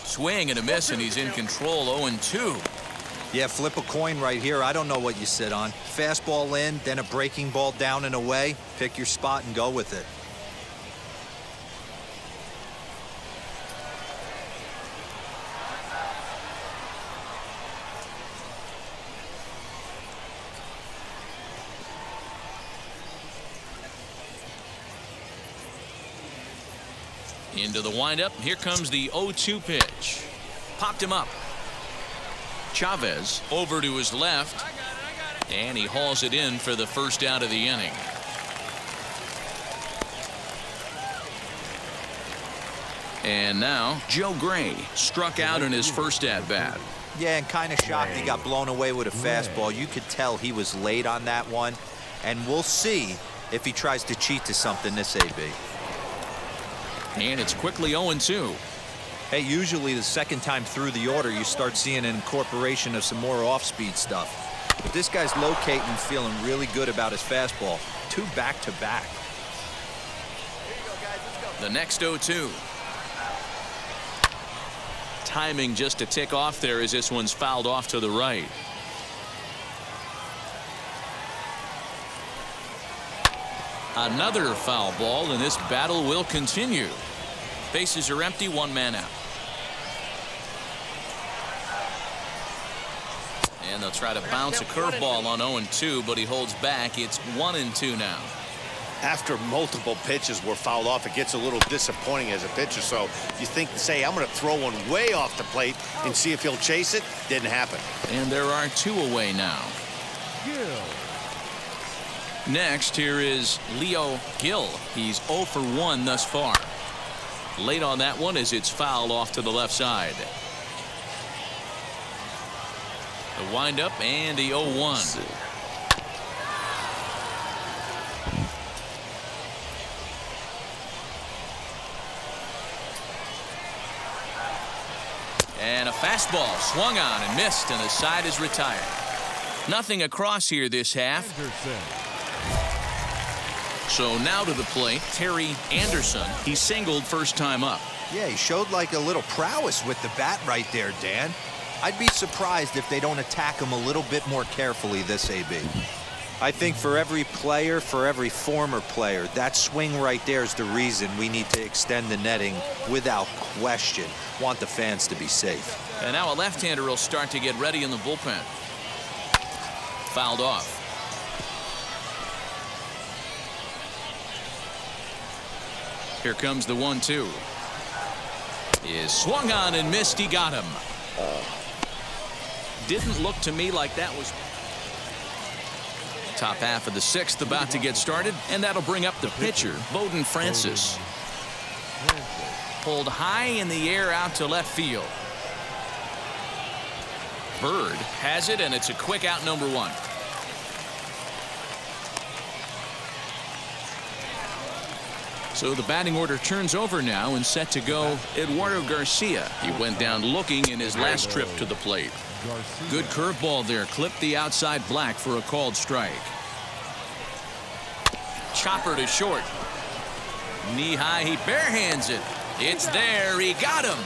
Swing and a miss, and he's in control. 0-2. Yeah, flip a coin right here. I don't know what you sit on. Fastball in, then a breaking ball down and away. Pick your spot and go with it. Into the windup. Here comes the 0-2 pitch. Popped him up. Chavez over to his left. And he hauls it in for the first out of the inning. And now Joe Gray struck out in his first at-bat. Yeah, and kind of shocked he got blown away with a fastball. You could tell he was late on that one. And we'll see if he tries to cheat to something this AB. And it's quickly 0-2. Hey, usually the second time through the order, you start seeing an incorporation of some more off-speed stuff. But this guy's locating and feeling really good about his fastball. 2 back-to-back. The next 0-2. Timing just to tick off there as this one's fouled off to the right. Another foul ball, and this battle will continue. Bases are empty, 1 man out. And they'll try to bounce a curveball on 0-2, but he holds back. It's 1-2 now. After multiple pitches were fouled off, it gets a little disappointing as a pitcher. So you think, say, I'm going to throw one way off the plate and see if he'll chase it. Didn't happen. And there are 2 away now. Gill. Next, here is Leo Gill. He's 0 for 1 thus far. Late on that one as it's fouled off to the left side. The windup and the 0-1. And a fastball swung on and missed, and the side is retired. Nothing across here this half. So now to the plate, Terry Anderson. He singled first time up. Yeah, he showed like a little prowess with the bat right there, Dan. I'd be surprised if they don't attack him a little bit more carefully this AB. I think for every player, for every former player, that swing right there is the reason we need to extend the netting without question. Want the fans to be safe. And now a left-hander will start to get ready in the bullpen. Fouled off. Here comes the 1-2. Is swung on and missed. He got him. Didn't look to me like that was. Top half of the 6th about to get started, and that'll bring up the pitcher, Bowden Francis. Pulled high in the air out to left field. Bird has it, and it's a quick out, number 1. So the batting order turns over now and set to go Eduardo Garcia. He went down looking in his last trip to the plate. Good curveball there. Clipped the outside black for a called strike. Chopper to short. Knee high. He barehands it. It's there. He got him.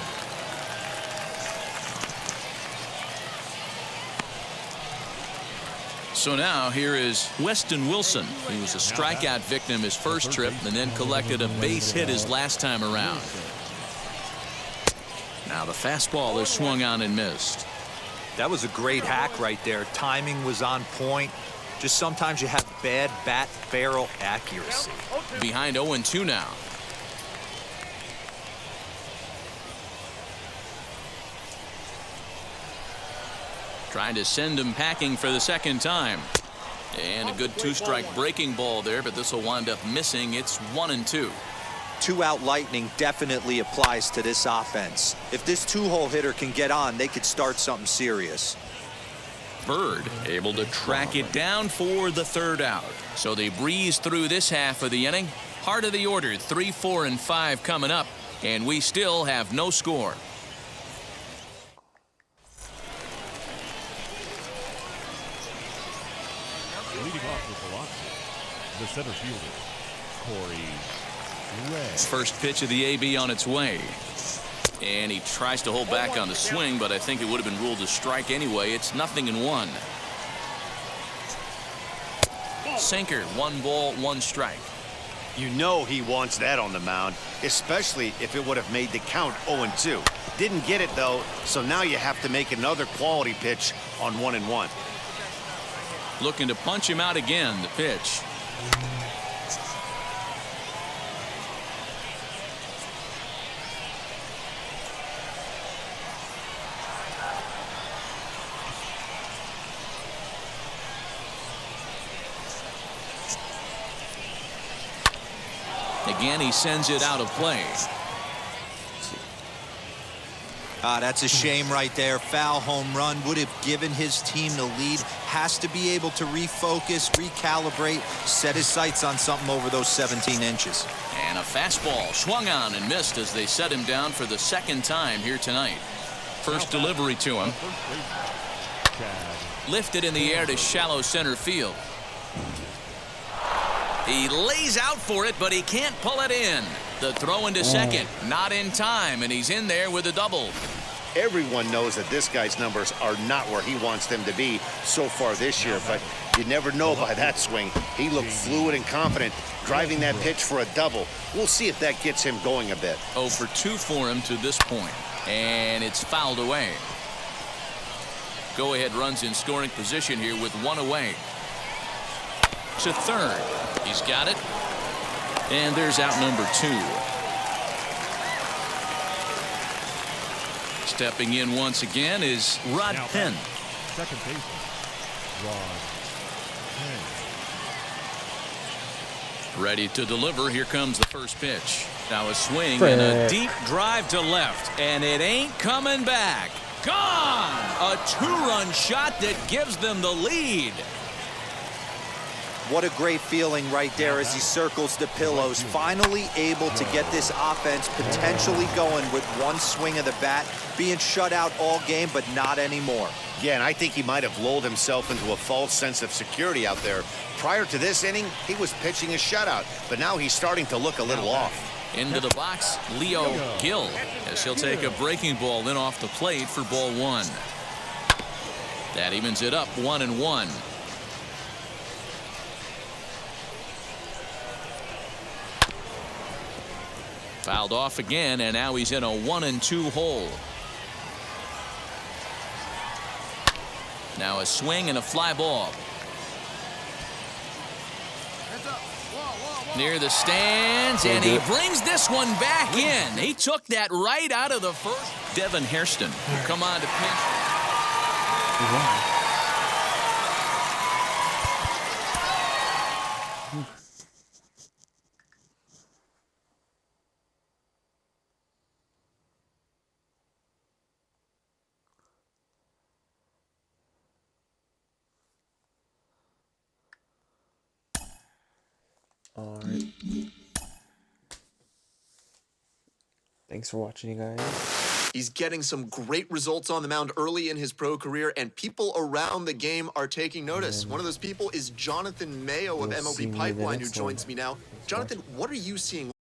So now here is Weston Wilson. He was a strikeout victim his first trip and then collected a base hit his last time around. Now the fastball is swung on and missed. That was a great hack right there. Timing was on point. Just sometimes you have bad bat barrel accuracy. Behind 0-2 now. Trying to send him packing for the second time. And a good 2-strike breaking ball there, but this will wind up missing. It's 1-2. 2-out lightning definitely applies to this offense. If this 2-hole hitter can get on, they could start something serious. Bird able to track it down for the 3rd out. So they breeze through this half of the inning. Heart of the order, 3, 4, and 5 coming up, and we still have no score. Leading off with velocity, the center fielder, Corey Ray. First pitch of the AB on its way. And he tries to hold back on the swing, but I think it would have been ruled a strike anyway. It's 0-1. Sinker, 1 ball, 1 strike. You know he wants that on the mound, especially if it would have made the count 0-2. Didn't get it, though, so now you have to make another quality pitch on 1-1. Looking to punch him out again, the pitch. Again, he sends it out of play. That's a shame right there. Foul, home run, would have given his team the lead. Has to be able to refocus, recalibrate, set his sights on something over those 17 inches. And a fastball swung on and missed as they set him down for the second time here tonight. First delivery to him. Lifted in the air to shallow center field. He lays out for it, but he can't pull it in. The throw into second, not in time, and he's in there with a double. Everyone knows that this guy's numbers are not where he wants them to be so far this year, but you never know by that swing. He looked fluid and confident, driving that pitch for a double. We'll see if that gets him going a bit. 0 for 2 for him to this point, and it's fouled away. Go-ahead runs in scoring position here with 1 away. To third. He's got it. And there's out number 2. Stepping in once again is Rod Penn. Second baseman, Rod Penn. Ready to deliver. Here comes the first pitch. Now a swing and a deep drive to left. And it ain't coming back. Gone! A 2-run shot that gives them the lead. What a great feeling right there as he circles the pillows. Finally able to get this offense potentially going with one swing of the bat. Being shut out all game, but not anymore. Yeah, and I think he might have lulled himself into a false sense of security out there. Prior to this inning, he was pitching a shutout, but now he's starting to look a little off. Into the box, Leo Gill, as he'll take a breaking ball in off the plate for ball 1. That evens it up 1-1. Fouled off again, and now he's in a 1-2 hole. Now a swing and a fly ball. Near the stands, and he brings this one back in. He took that right out of the first. Devin Hairston will come on to pitch. Alright. Thanks for watching, you guys. He's getting some great results on the mound early in his pro career, and people around the game are taking notice. One of those people is Jonathan Mayo of MLB Pipeline, who joins me now. Jonathan, what are you seeing?